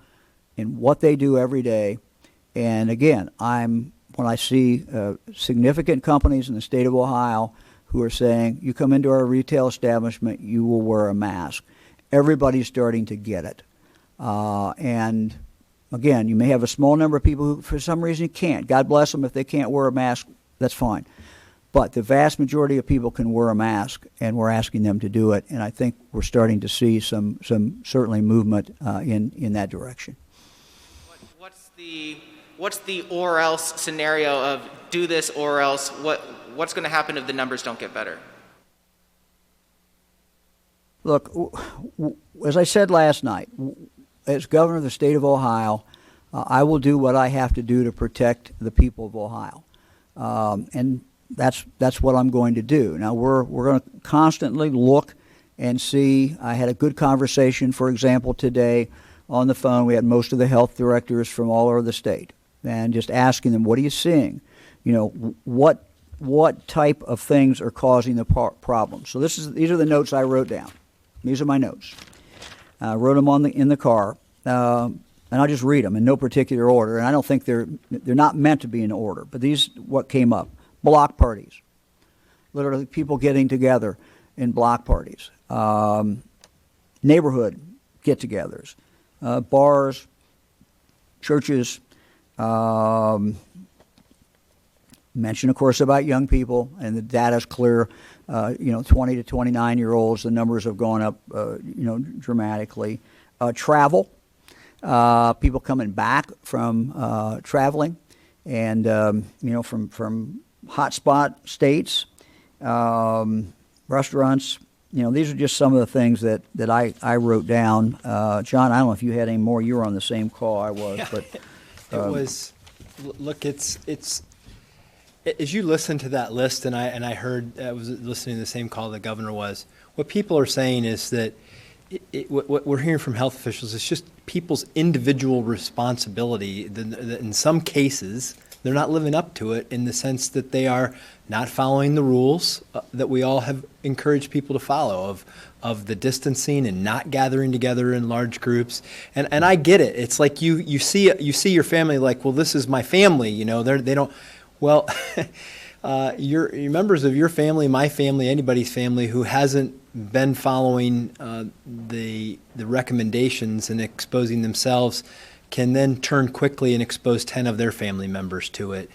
in what they do every day. And again, when I see significant companies in the state of Ohio who are saying, you come into our retail establishment, you will wear a mask. Everybody's starting to get it. And again, you may have a small number of people who, for some reason, can't. God bless them if they can't wear a mask, that's fine. But the vast majority of people can wear a mask, and we're asking them to do it. And I think we're starting to see some certainly movement in that direction. What's the or else scenario of do this or else? What's going to happen if the numbers don't get better? Look, as I said last night, as governor of the state of Ohio, I will do what I have to do to protect the people of Ohio, and that's what I'm going to do. Now we're going to constantly look and see. I had a good conversation, for example, today on the phone. We had most of the health directors from all over the state, and just asking them, what are you seeing? You know, what type of things are causing the problem? So these are the notes I wrote down. These are my notes. I wrote them in the car, and I'll just read them in no particular order. And I don't think they're not meant to be in order, but these what came up: block parties, literally people getting together in block parties, neighborhood get-togethers, bars, churches. Mention, of course, about young people, and the data's clear. 20 to 29-year-olds, the numbers have gone up, dramatically. Travel, people coming back from traveling, and from hotspot states, restaurants. These are just some of the things that I wrote down. John, I don't know if you had any more. You were on the same call I was, but it was. Look, it's. As you listen to that list, and I heard, I was listening to the same call the governor was, what people are saying is that what we're hearing from health officials is just people's individual responsibility. In some cases, they're not living up to it in the sense that they are not following the rules that we all have encouraged people to follow of the distancing and not gathering together in large groups. And I get it. It's like you see your family like, well, this is my family. They don't. Well, your members of your family, my family, anybody's family who hasn't been following the recommendations and exposing themselves can then turn quickly and expose 10 of their family members to it.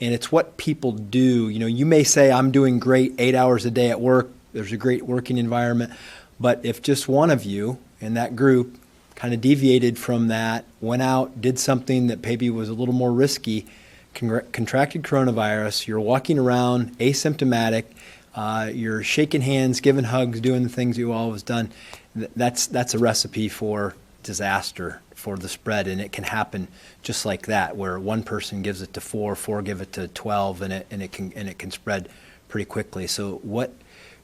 And it's what people do. You may say, I'm doing great 8 hours a day at work. There's a great working environment. But if just one of you in that group kind of deviated from that, went out, did something that maybe was a little more risky, contracted coronavirus, you're walking around asymptomatic, you're shaking hands, giving hugs, doing the things you've always done, that's a recipe for disaster for the spread. And it can happen just like that, where one person gives it to four give it to 12, and it can spread pretty quickly. So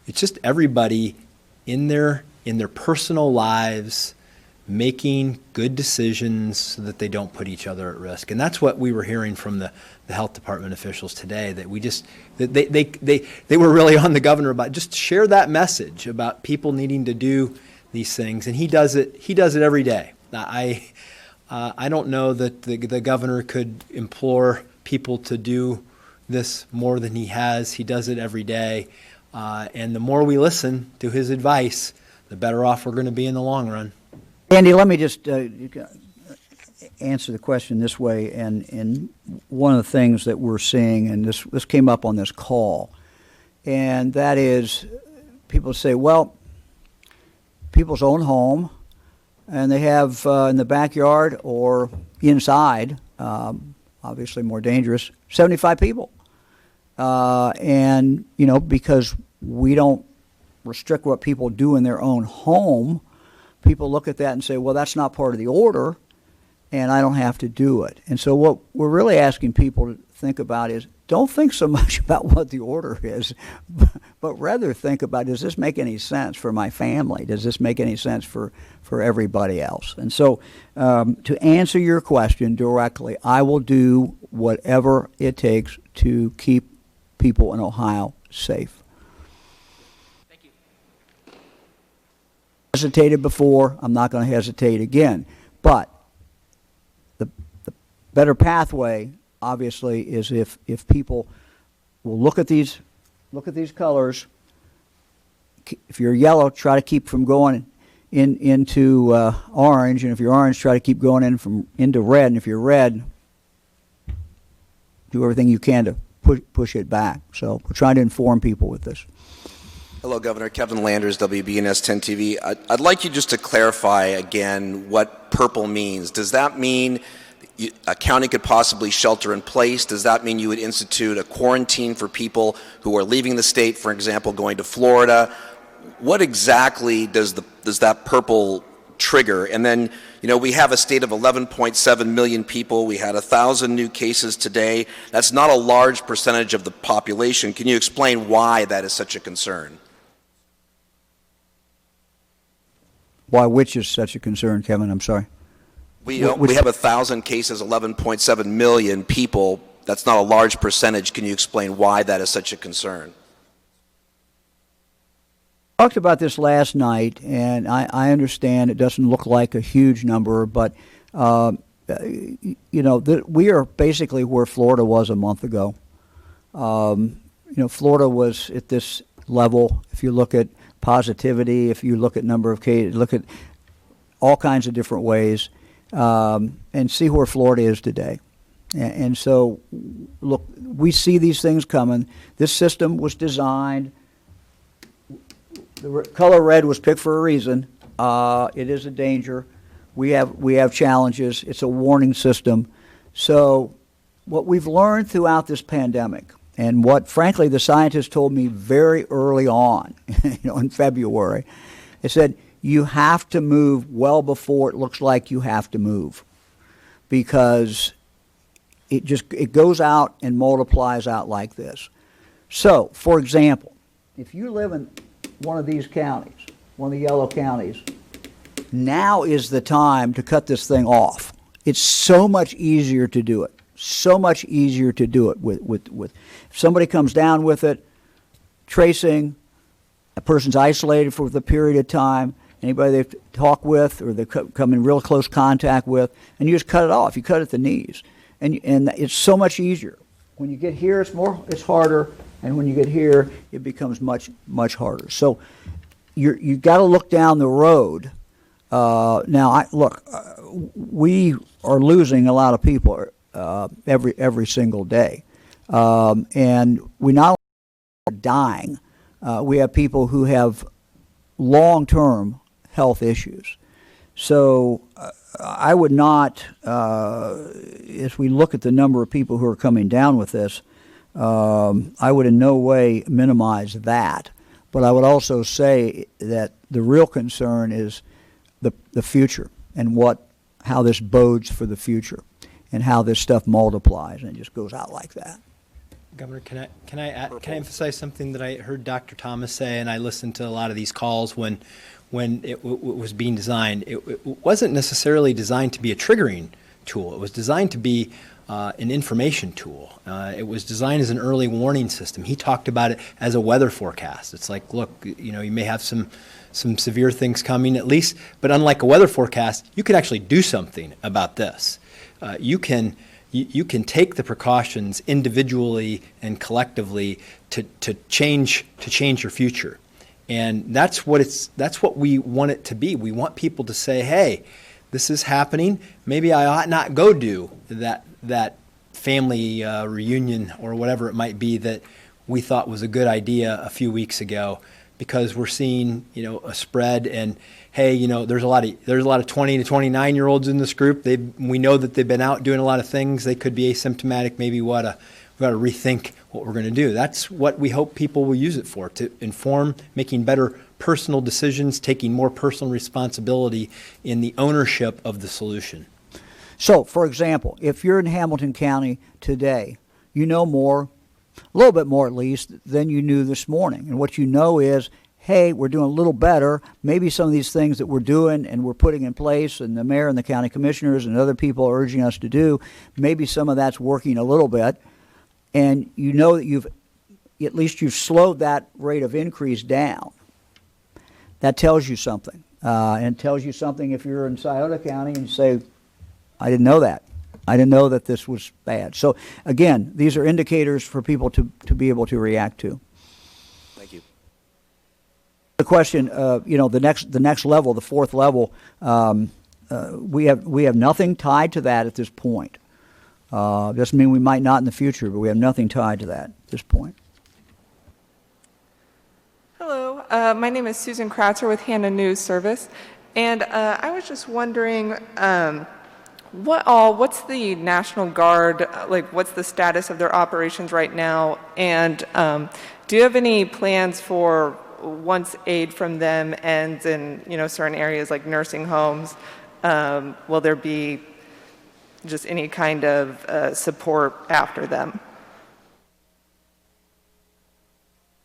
it's just everybody in their personal lives making good decisions so that they don't put each other at risk. And that's what we were hearing from the health department officials today, that they were really on the governor about just share that message about people needing to do these things. And he does it every day. I don't know that the governor could implore people to do this more than he has. He does it every day. And the more we listen to his advice, the better off we're going to be in the long run. Andy, let me just answer the question this way. And one of the things that we're seeing, and this came up on this call, and that is people say, well, people's own home, and they have in the backyard or inside, obviously more dangerous, 75 people. And, because we don't restrict what people do in their own home, people look at that and say, well, that's not part of the order, and I don't have to do it. And so what we're really asking people to think about is, don't think so much about what the order is, but rather think about, does this make any sense for my family? Does this make any sense for everybody else? And so to answer your question directly, I will do whatever it takes to keep people in Ohio safe. Hesitated before, I'm not going to hesitate again. But the better pathway, obviously, is if people will look at these colors. If you're yellow, try to keep from going into orange, and if you're orange, try to keep going into red. And if you're red, do everything you can push it back. So we're trying to inform people with this. Hello, Governor. Kevin Landers, WBNS 10 TV. I'd like you just to clarify again what purple means. Does that mean a county could possibly shelter in place? Does that mean you would institute a quarantine for people who are leaving the state, for example, going to Florida? What exactly does that purple trigger? And then, we have a state of 11.7 million people. We had 1,000 new cases today. That's not a large percentage of the population. Can you explain why that is such a concern? Why which is such a concern, Kevin? I'm sorry. We have 1,000 cases, 11.7 million people. That's not a large percentage. Can you explain why that is such a concern? Talked about this last night, and I understand it doesn't look like a huge number, but we are basically where Florida was a month ago. Florida was at this level. If you look at positivity, if you look at number of cases, look at all kinds of different ways, and see where Florida is today. And so, look, we see these things coming. This system was designed. The color red was picked for a reason. It is a danger. We have challenges. It's a warning system. So what we've learned throughout this pandemic, and what, frankly, the scientists told me very early on, in February, they said, you have to move well before it looks like you have to move, because it goes out and multiplies out like this. So, for example, if you live in one of these counties, one of the yellow counties, now is the time to cut this thing off. It's so much easier to do it. So much easier to do it with if somebody comes down with it, tracing, a person's isolated for the period of time, anybody they talk with or they come in real close contact with, and you just cut it off. You cut at the knees. And it's so much easier. When you get here, it's harder, and when you get here, it becomes much harder. So you've got to look down the road. Now, we are losing a lot of people every single day, and we not only are dying, we have people who have long-term health issues. So I would not, as we look at the number of people who are coming down with this, I would in no way minimize that. But I would also say that the real concern is the future and how this bodes for the future and how this stuff multiplies and it just goes out like that. Governor, can I emphasize something that I heard Dr. Thomas say, and I listened to a lot of these calls when it was being designed. It wasn't necessarily designed to be a triggering tool. It was designed to be an information tool. It was designed as an early warning system. He talked about it as a weather forecast. It's like, look, you may have some severe things coming at least, but unlike a weather forecast, you can actually do something about this. You can take the precautions individually and collectively to change your future. And that's what we want it to be. We want people to say, hey, this is happening. Maybe I ought not go do that family reunion or whatever it might be that we thought was a good idea a few weeks ago, because we're seeing a spread. And hey, there's a lot of 20 to 29-year-olds in this group. We know that they've been out doing a lot of things. They could be asymptomatic. Maybe we got to rethink what we're going to do. That's what we hope people will use it for, to inform, making better personal decisions, taking more personal responsibility in the ownership of the solution. So, for example, if you're in Hamilton County today, you know more, a little bit more at least, than you knew this morning. And what you know is, hey, we're doing a little better. Maybe some of these things that we're doing and we're putting in place, and the mayor and the county commissioners and other people are urging us to do, maybe some of that's working a little bit. And you know that you've slowed that rate of increase down. That tells you something. And tells you something if you're in Scioto County and you say, I didn't know that. I didn't know that this was bad. So again, these are indicators for people to be able to react to. Thank you. The question, the next level, the fourth level, we have nothing tied to that at this point. Doesn't mean we might not in the future, but we have nothing tied to that at this point. Hello, my name is Susan Kratzer with Hannah News Service, and I was just wondering, what's the National Guard, what's the status of their operations right now, and do you have any plans for once aid from them ends in, certain areas like nursing homes, will there be just any kind of support after them?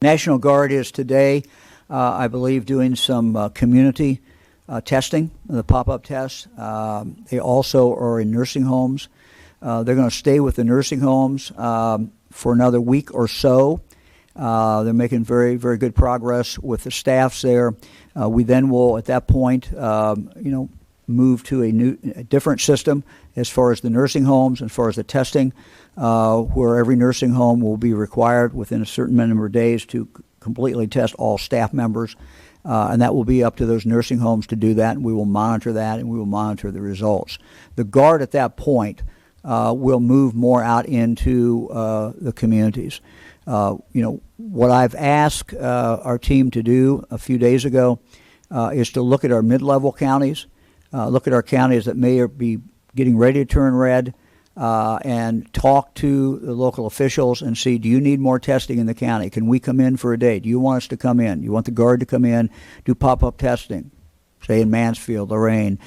National Guard is today, I believe, doing some community testing, the pop-up tests. They also are in nursing homes. They're going to stay with the nursing homes for another week or so. They're making very, very good progress with the staffs there. We then will, at that point, move to a different system as far as the nursing homes, as far as the testing, where every nursing home will be required within a certain number of days to completely test all staff members. And that will be up to those nursing homes to do that, and we will monitor that, and we will monitor the results. The Guard at that point will move more out into the communities. What I've asked our team to do a few days ago is to look at our mid-level counties, look at our counties that may be getting ready to turn red, and talk to the local officials and see, do you need more testing in the county? Can we come in for a day? Do you want us to come in? You want the Guard to come in, do pop-up testing, say in Mansfield, Lorraine,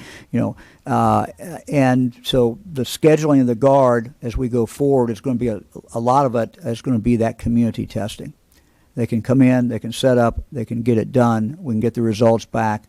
and so the scheduling of the Guard as we go forward is going to be a lot of it is going to be that community testing. They can come in, they can set up, they can get it done, we can get the results back,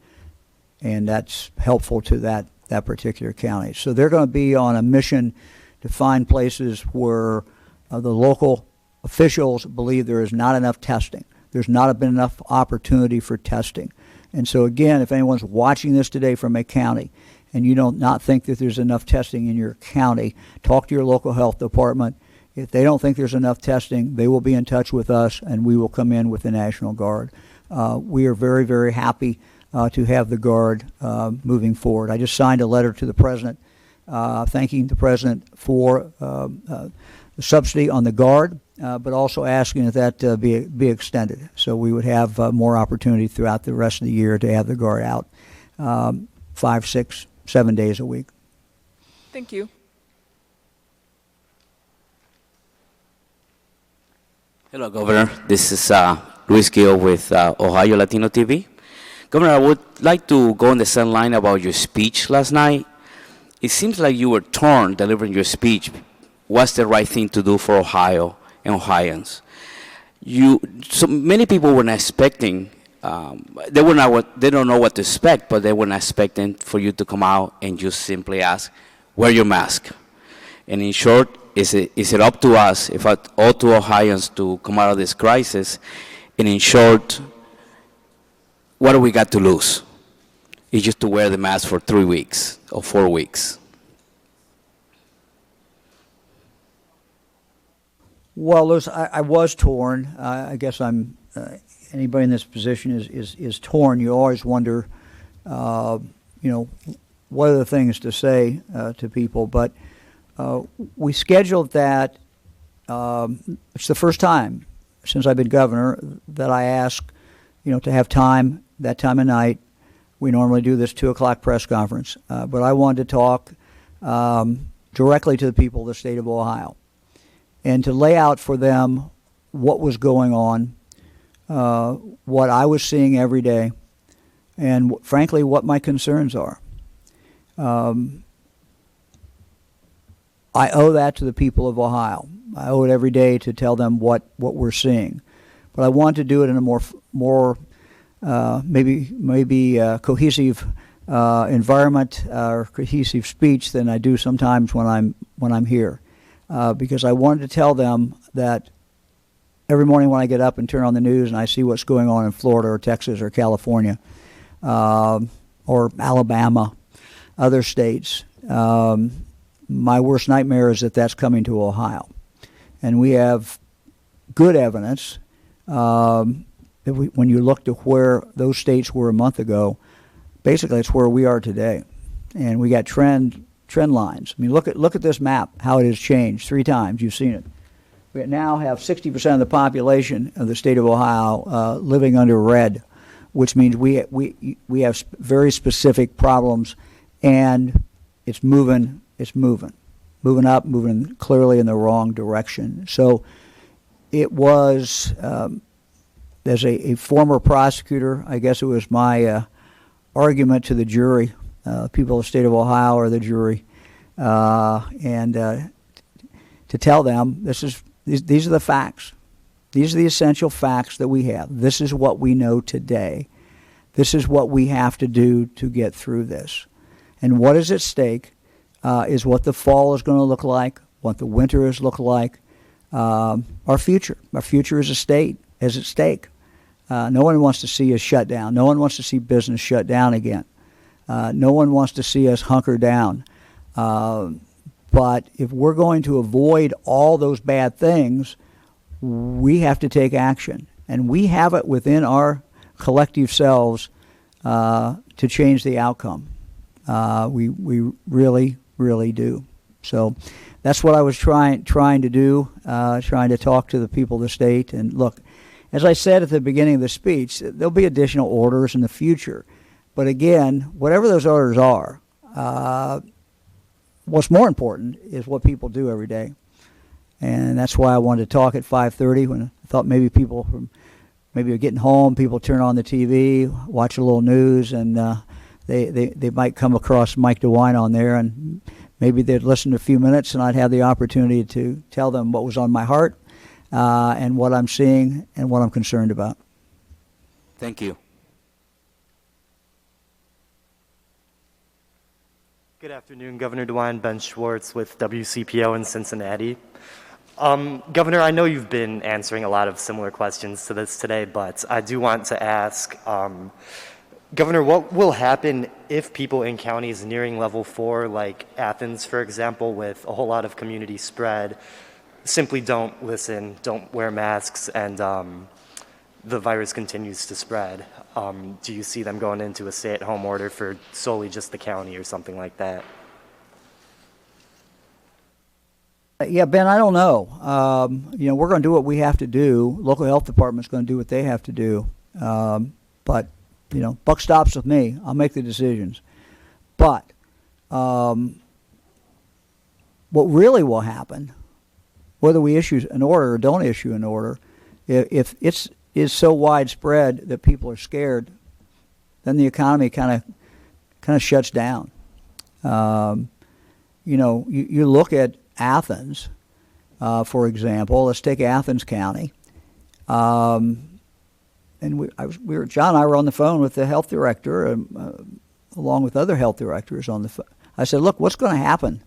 and that's helpful to that particular county. So they're going to be on a mission to find places where the local officials believe there is not enough testing. There's not been enough opportunity for testing. And so again, if anyone's watching this today from a county and you don't not think that there's enough testing in your county, talk to your local health department. If they don't think there's enough testing, they will be in touch with us and we will come in with the National Guard. We are very, very happy to have the Guard moving forward. I just signed a letter to the President thanking the President for the subsidy on the Guard, but also asking that be extended. So we would have more opportunity throughout the rest of the year to have the Guard out 5, 6, 7 days a week. Thank you. Hello, Governor. This is Luis Gil with Ohio Latino TV. Governor, I would like to go on the same line about your speech last night. It seems like you were torn delivering your speech. What's the right thing to do for Ohio and Ohioans? So many people were not expecting. They don't know what to expect, but they were not expecting for you to come out and just simply ask, "Wear your mask." And in short, is it up to us, if all to Ohioans, to come out of this crisis? And in short, what do we got to lose? It's just to wear the mask for 3 weeks or 4 weeks. Well, Lewis, I was torn. I guess anybody in this position is torn. You always wonder, what are the things to say to people. But we scheduled that. It's the first time since I've been governor that I ask, to have time that time of night. We normally do this 2:00 press conference, but I wanted to talk directly to the people of the state of Ohio and to lay out for them what was going on, what I was seeing every day, and frankly, what my concerns are. I owe that to the people of Ohio. I owe it every day to tell them what we're seeing. But I want to do it in a more maybe cohesive environment or cohesive speech than I do sometimes when I'm here, because I wanted to tell them that every morning when I get up and turn on the news and I see what's going on in Florida or Texas or California or Alabama, other states, my worst nightmare is that that's coming to Ohio, and we have good evidence. When you look to where those states were a month ago, basically it's where we are today. And we got trend trend lines. I mean, look at this map, how it has changed 3 times. You've seen it. We now have 60% of the population of the state of Ohio living under red, which means we have very specific problems, and it's moving up, moving clearly in the wrong direction. So it was, as a former prosecutor, I guess it was my argument to the jury, people of the state of Ohio or the jury, and to tell them these are the facts. These are the essential facts that we have. This is what we know today. This is what we have to do to get through this. And what is at stake is what the fall is going to look like, what the winter is look like, our future. Our future as a state is at stake. No one wants to see us shut down. No one wants to see business shut down again. No one wants to see us hunker down. But if we're going to avoid all those bad things, we have to take action. And we have it within our collective selves to change the outcome. We really, really do. So that's what I was trying to do, trying to talk to the people of the state. And look, as I said at the beginning of the speech, there'll be additional orders in the future. But again, whatever those orders are, what's more important is what people do every day. And that's why I wanted to talk at 5:30 when I thought maybe people maybe are getting home, people turn on the TV, watch a little news, and they might come across Mike DeWine on there, and maybe they'd listen to a few minutes, and I'd have the opportunity to tell them what was on my heart and what I'm seeing and what I'm concerned about. Thank you. Good afternoon, Governor DeWine. Ben Schwartz with WCPO in Cincinnati. Governor, I know you've been answering a lot of similar questions to this today, but I do want to ask, Governor, what will happen if people in counties nearing level 4, like Athens, for example, with a whole lot of community spread, simply don't listen, don't wear masks, and the virus continues to spread? Do you see them going into a stay-at-home order for solely just the county or something like that? Yeah, Ben, I don't know. We're going to do what we have to do. Local health department's going to do what they have to do. But, buck stops with me. I'll make the decisions. But what really will happen, whether we issue an order or don't issue an order, if it's is so widespread that people are scared, then the economy kind of shuts down. You look at Athens, for example. Let's take Athens County, and John and I were on the phone with the health director, along with other health directors on the phone. I said, "Look, what's going to happen?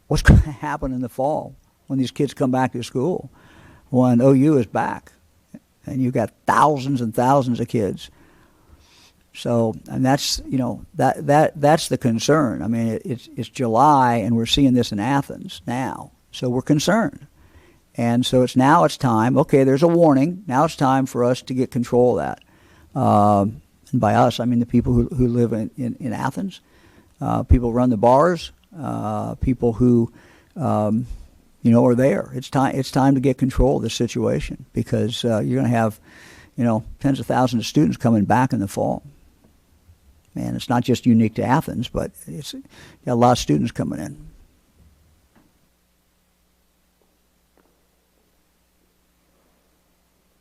What's going to happen in the fall when these kids come back to school, when OU is back?" And you've got thousands and thousands of kids. So, and that's that's the concern. I mean, it's July, and we're seeing this in Athens now. So we're concerned, and so it's time. Okay, there's a warning. Now it's time for us to get control of that. And by us, I mean the people who live in Athens, people who run the bars, people who are there. It's time to get control of the situation, because you're going to have, tens of thousands of students coming back in the fall. And it's not just unique to Athens, but it's got a lot of students coming in.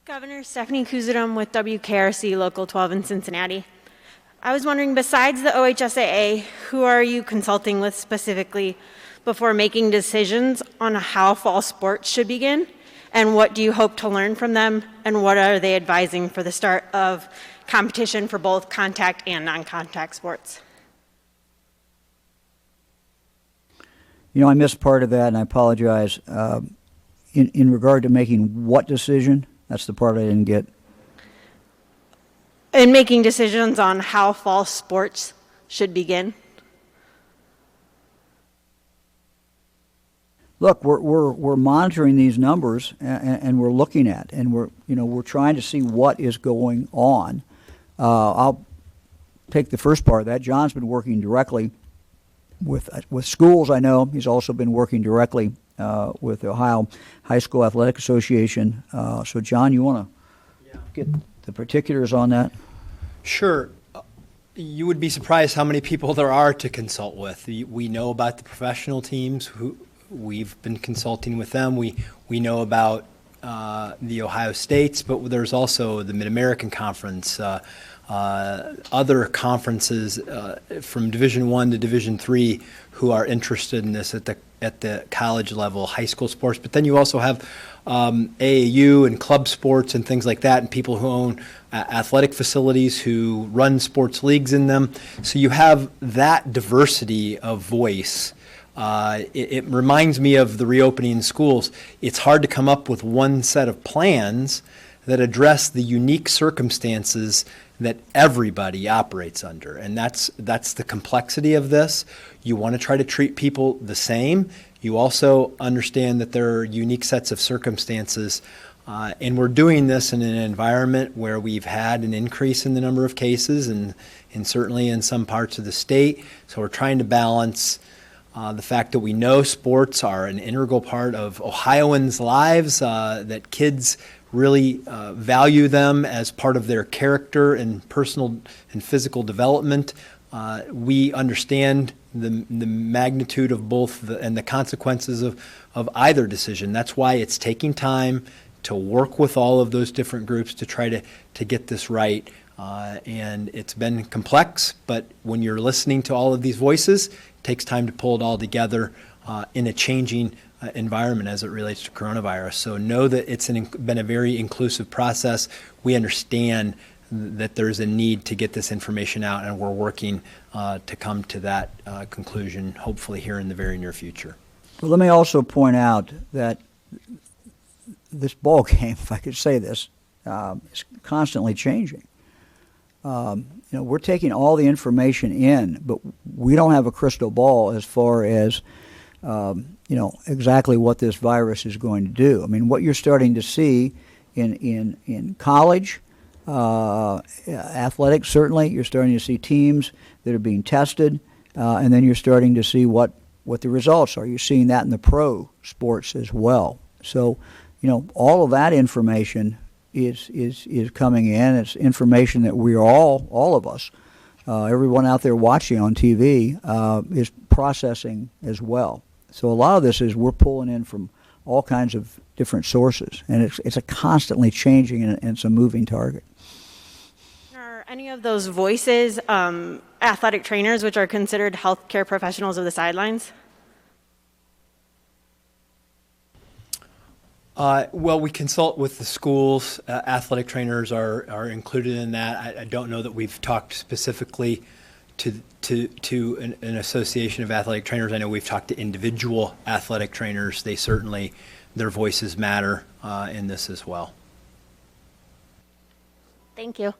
Governor Stephanie Kuzadom with WKRC Local 12 in Cincinnati. I was wondering, besides the OHSAA, who are you consulting with specifically before making decisions on how fall sports should begin? And what do you hope to learn from them? And what are they advising for the start of competition for both contact and non-contact sports? I missed part of that, and I apologize. In regard to making what decision? That's the part I didn't get. In making decisions on how fall sports should begin. Look, we're monitoring these numbers, and we're looking at, and we're trying to see what is going on. I'll take the first part of that. John's been working directly with schools. I know he's also been working directly with the Ohio High School Athletic Association. So, John, you want to get the particulars on that? Sure. You would be surprised how many people there are to consult with. We know about the professional teams who we've been consulting with them. We know about the Ohio States, but there's also the Mid-American Conference, other conferences from Division I to Division III who are interested in this at the college level, high school sports. But then you also have AAU and club sports and things like that, and people who own athletic facilities who run sports leagues in them. So you have that diversity of voice. It reminds me of the reopening in schools. It's hard to come up with one set of plans that address the unique circumstances that everybody operates under. And that's the complexity of this. You want to try to treat people the same. You also understand that there are unique sets of circumstances. And we're doing this in an environment where we've had an increase in the number of cases and certainly in some parts of the state. So we're trying to balance the fact that we know sports are an integral part of Ohioans' lives, that kids really value them as part of their character and personal and physical development. We understand the magnitude of both and the consequences of either decision. That's why it's taking time to work with all of those different groups to try to get this right. And it's been complex, but when you're listening to all of these voices, it takes time to pull it all together in a changing environment as it relates to coronavirus. So know that it's been a very inclusive process. We understand that there's a need to get this information out, and we're working to come to that conclusion, hopefully here in the very near future. Well, let me also point out that this ball game, if I could say this, is constantly changing. We're taking all the information in, but we don't have a crystal ball as far as exactly what this virus is going to do. I mean, what you're starting to see in college, athletics certainly, you're starting to see teams that are being tested, and then you're starting to see what the results are. You're seeing that in the pro sports as well. So, all of that information is coming in. It's information that we are all of us, everyone out there watching on TV, is processing as well. So a lot of this is we're pulling in from all kinds of different sources, and it's a constantly changing and it's a moving target. Are any of those voices athletic trainers, which are considered healthcare professionals of the sidelines? Well, we consult with the schools. Athletic trainers are included in that. I don't know that we've talked specifically to an association of athletic trainers. I know we've talked to individual athletic trainers. Their voices matter in this as well. Thank you.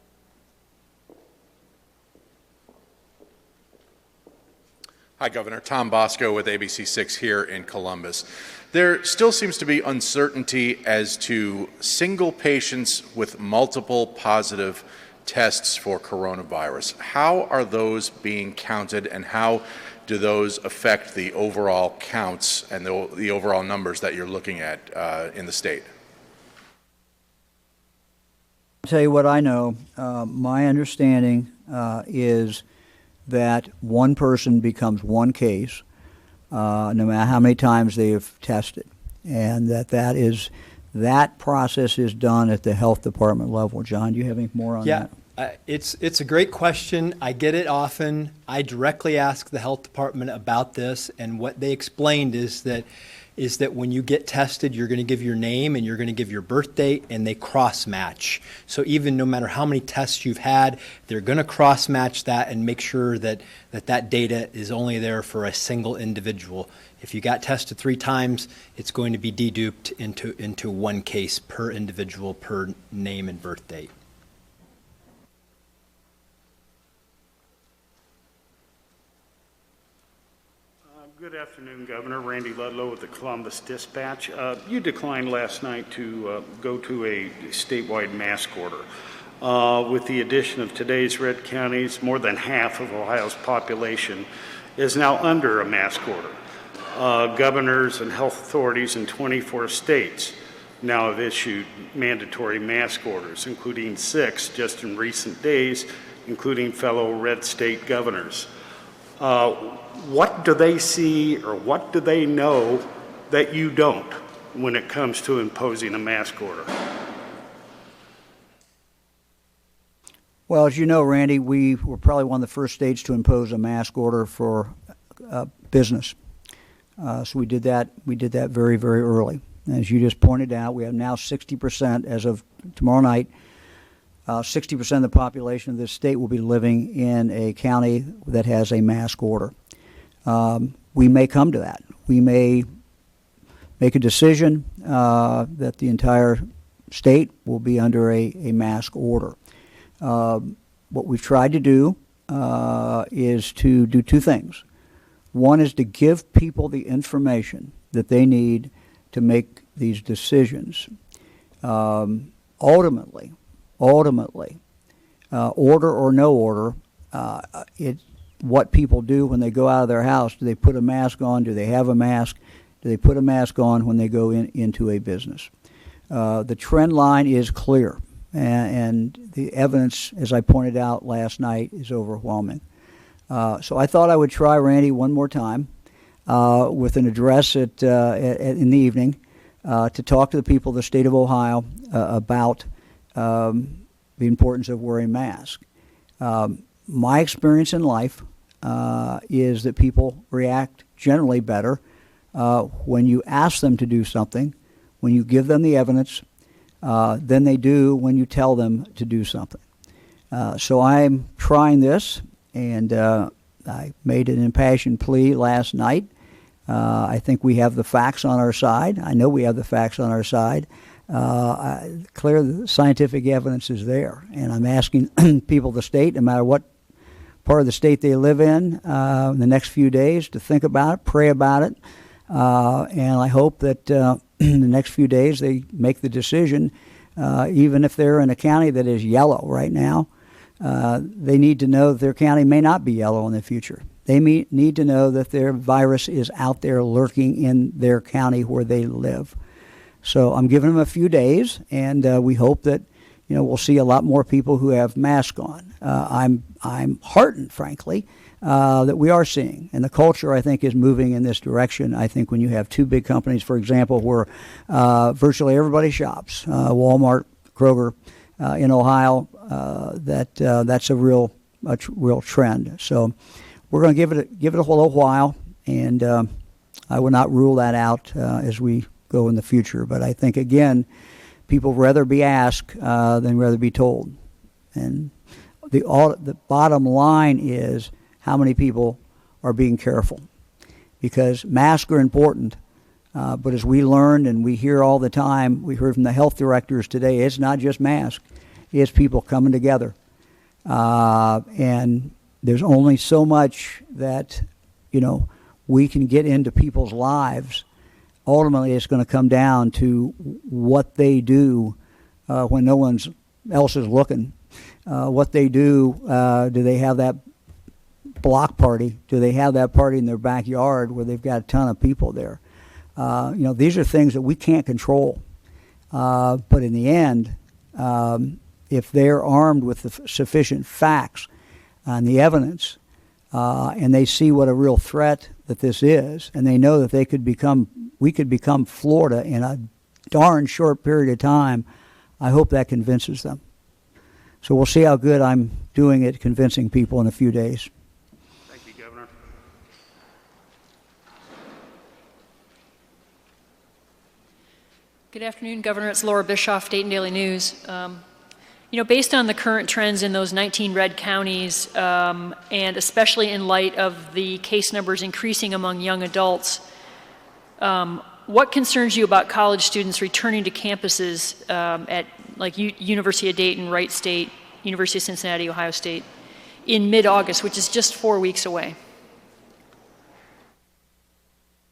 Hi, Governor. Tom Bosco with ABC6 here in Columbus. There still seems to be uncertainty as to single patients with multiple positive tests for coronavirus. How are those being counted, and how do those affect the overall counts and the overall numbers that you're looking at in the state? I'll tell you what I know. My understanding is that one person becomes one case, no matter how many times they have tested, and that process is done at the health department level. John, do you have any more on that? It's a great question. I get it often. I directly ask the health department about this, and what they explained is that when you get tested, you're going to give your name and you're going to give your birth date, and they cross-match. So even no matter how many tests you've had, they're going to cross-match that and make sure that data is only there for a single individual. If you got tested 3 times, it's going to be deduped into one case per individual, per name and birth date. Good afternoon, Governor. Randy Ludlow with the Columbus Dispatch. You declined last night to go to a statewide mask order. With the addition of today's red counties, more than half of Ohio's population is now under a mask order. Governors and health authorities in 24 states now have issued mandatory mask orders, including 6 just in recent days, including fellow red state governors. What do they see or what do they know that you don't when it comes to imposing a mask order? Well, as you know, Randy, we were probably one of the first states to impose a mask order for business. So we did that very, very early. As you just pointed out, we have now 60%, as of tomorrow night, 60% of the population of this state will be living in a county that has a mask order. We may come to that. We may make a decision that the entire state will be under a mask order. What we've tried to do is to do 2 things. One is to give people the information that they need to make these decisions. Ultimately, order or no order, it's what people do when they go out of their house. Do they put a mask on? Do they have a mask? Do they put a mask on when they go into a business? The trend line is clear, and the evidence, as I pointed out last night, is overwhelming. So I thought I would try, Randy, one more time with an address in the evening to talk to the people of the state of Ohio about the importance of wearing masks. My experience in life is that people react generally better when you ask them to do something, when you give them the evidence, than they do when you tell them to do something. So I'm trying this, and I made an impassioned plea last night. I think we have the facts on our side. I know we have the facts on our side. Clear the scientific evidence is there, and I'm asking people of the state, no matter what part of the state they live in the next few days, to think about it, pray about it, and I hope that in the next few days they make the decision, even if they're in a county that is yellow right now. They need to know that their county may not be yellow in the future. They need to know that their virus is out there lurking in their county where they live. So I'm giving them a few days, and we hope that we'll see a lot more people who have masks on. I'm heartened, frankly, that we are seeing, and the culture, I think, is moving in this direction. I think when you have 2 big companies, for example, where virtually everybody shops, Walmart, Kroger, in Ohio, that's a real trend. So we're going to give it a little while, and I will not rule that out as we go in the future. But I think, again, people rather be asked than rather be told. And the bottom line is how many people are being careful, because masks are important. But as we learned and we hear all the time, we heard from the health directors today, it's not just masks, it's people coming together. And there's only so much that, we can get into people's lives. Ultimately, it's going to come down to what they do when no one else is looking. What they do, do they have that block party? Do they have that party in their backyard where they've got a ton of people there? These are things that we can't control. But in the end, if they're armed with the sufficient facts and the evidence, and they see what a real threat that this is, and they know that we could become Florida in a darn short period of time, I hope that convinces them. So we'll see how good I'm doing at convincing people in a few days. Thank you, Governor. Good afternoon, Governor. It's Laura Bischoff, Dayton Daily News. Based on the current trends in those 19 red counties, and especially in light of the case numbers increasing among young adults, what concerns you about college students returning to campuses at University of Dayton, Wright State, University of Cincinnati, Ohio State, in mid-August, which is just 4 weeks away?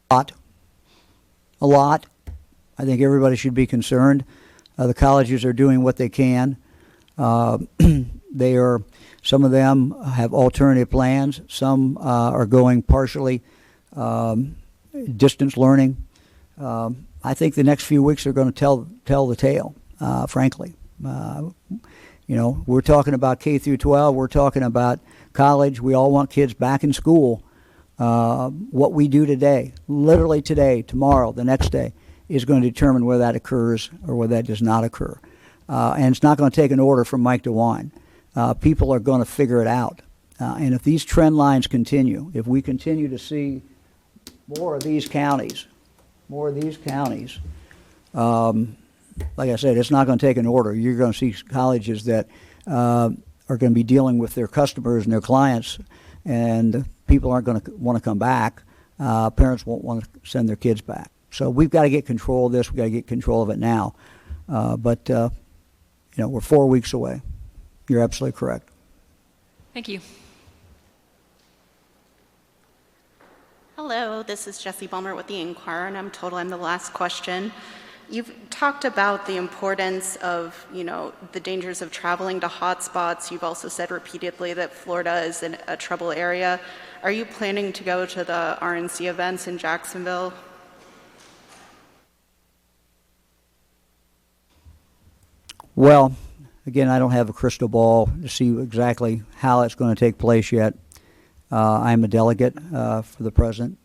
A lot. I think everybody should be concerned. The colleges are doing what they can. Some of them have alternative plans. Some are going partially distance learning. I think the next few weeks are going to tell the tale, frankly. We're talking about K through 12. We're talking about college. We all want kids back in school. What we do today, literally today, tomorrow, the next day, is going to determine whether that occurs or whether that does not occur. And it's not going to take an order from Mike DeWine. People are going to figure it out. And if these trend lines continue, if we continue to see more of these counties, like I said, it's not going to take an order. You're going to see colleges that are going to be dealing with their customers and their clients, and people aren't going to want to come back. Parents won't want to send their kids back. So we've got to get control of this. We've got to get control of it now. But we're 4 weeks away. You're absolutely correct. Thank you. Hello, this is Jessie Bulmer with the Inquirer, and I'm told I'm the last question. You've talked about the importance of, the dangers of traveling to hotspots. You've also said repeatedly that Florida is a trouble area. Are you planning to go to the RNC events in Jacksonville? Well, again, I don't have a crystal ball to see exactly how it's going to take place yet. I'm a delegate for the president.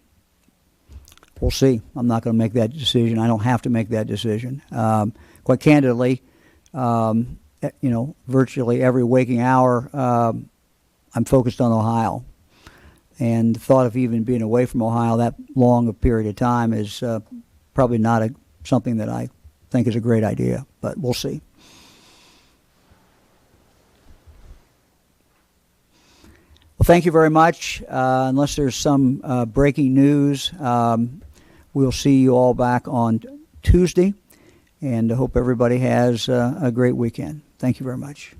We'll see. I'm not going to make that decision. I don't have to make that decision. Quite candidly, virtually every waking hour, I'm focused on Ohio. And the thought of even being away from Ohio that long a period of time is probably not something that I think is a great idea, but we'll see. Well, thank you very much. Unless there's some breaking news, we'll see you all back on Tuesday, and I hope everybody has a great weekend. Thank you very much.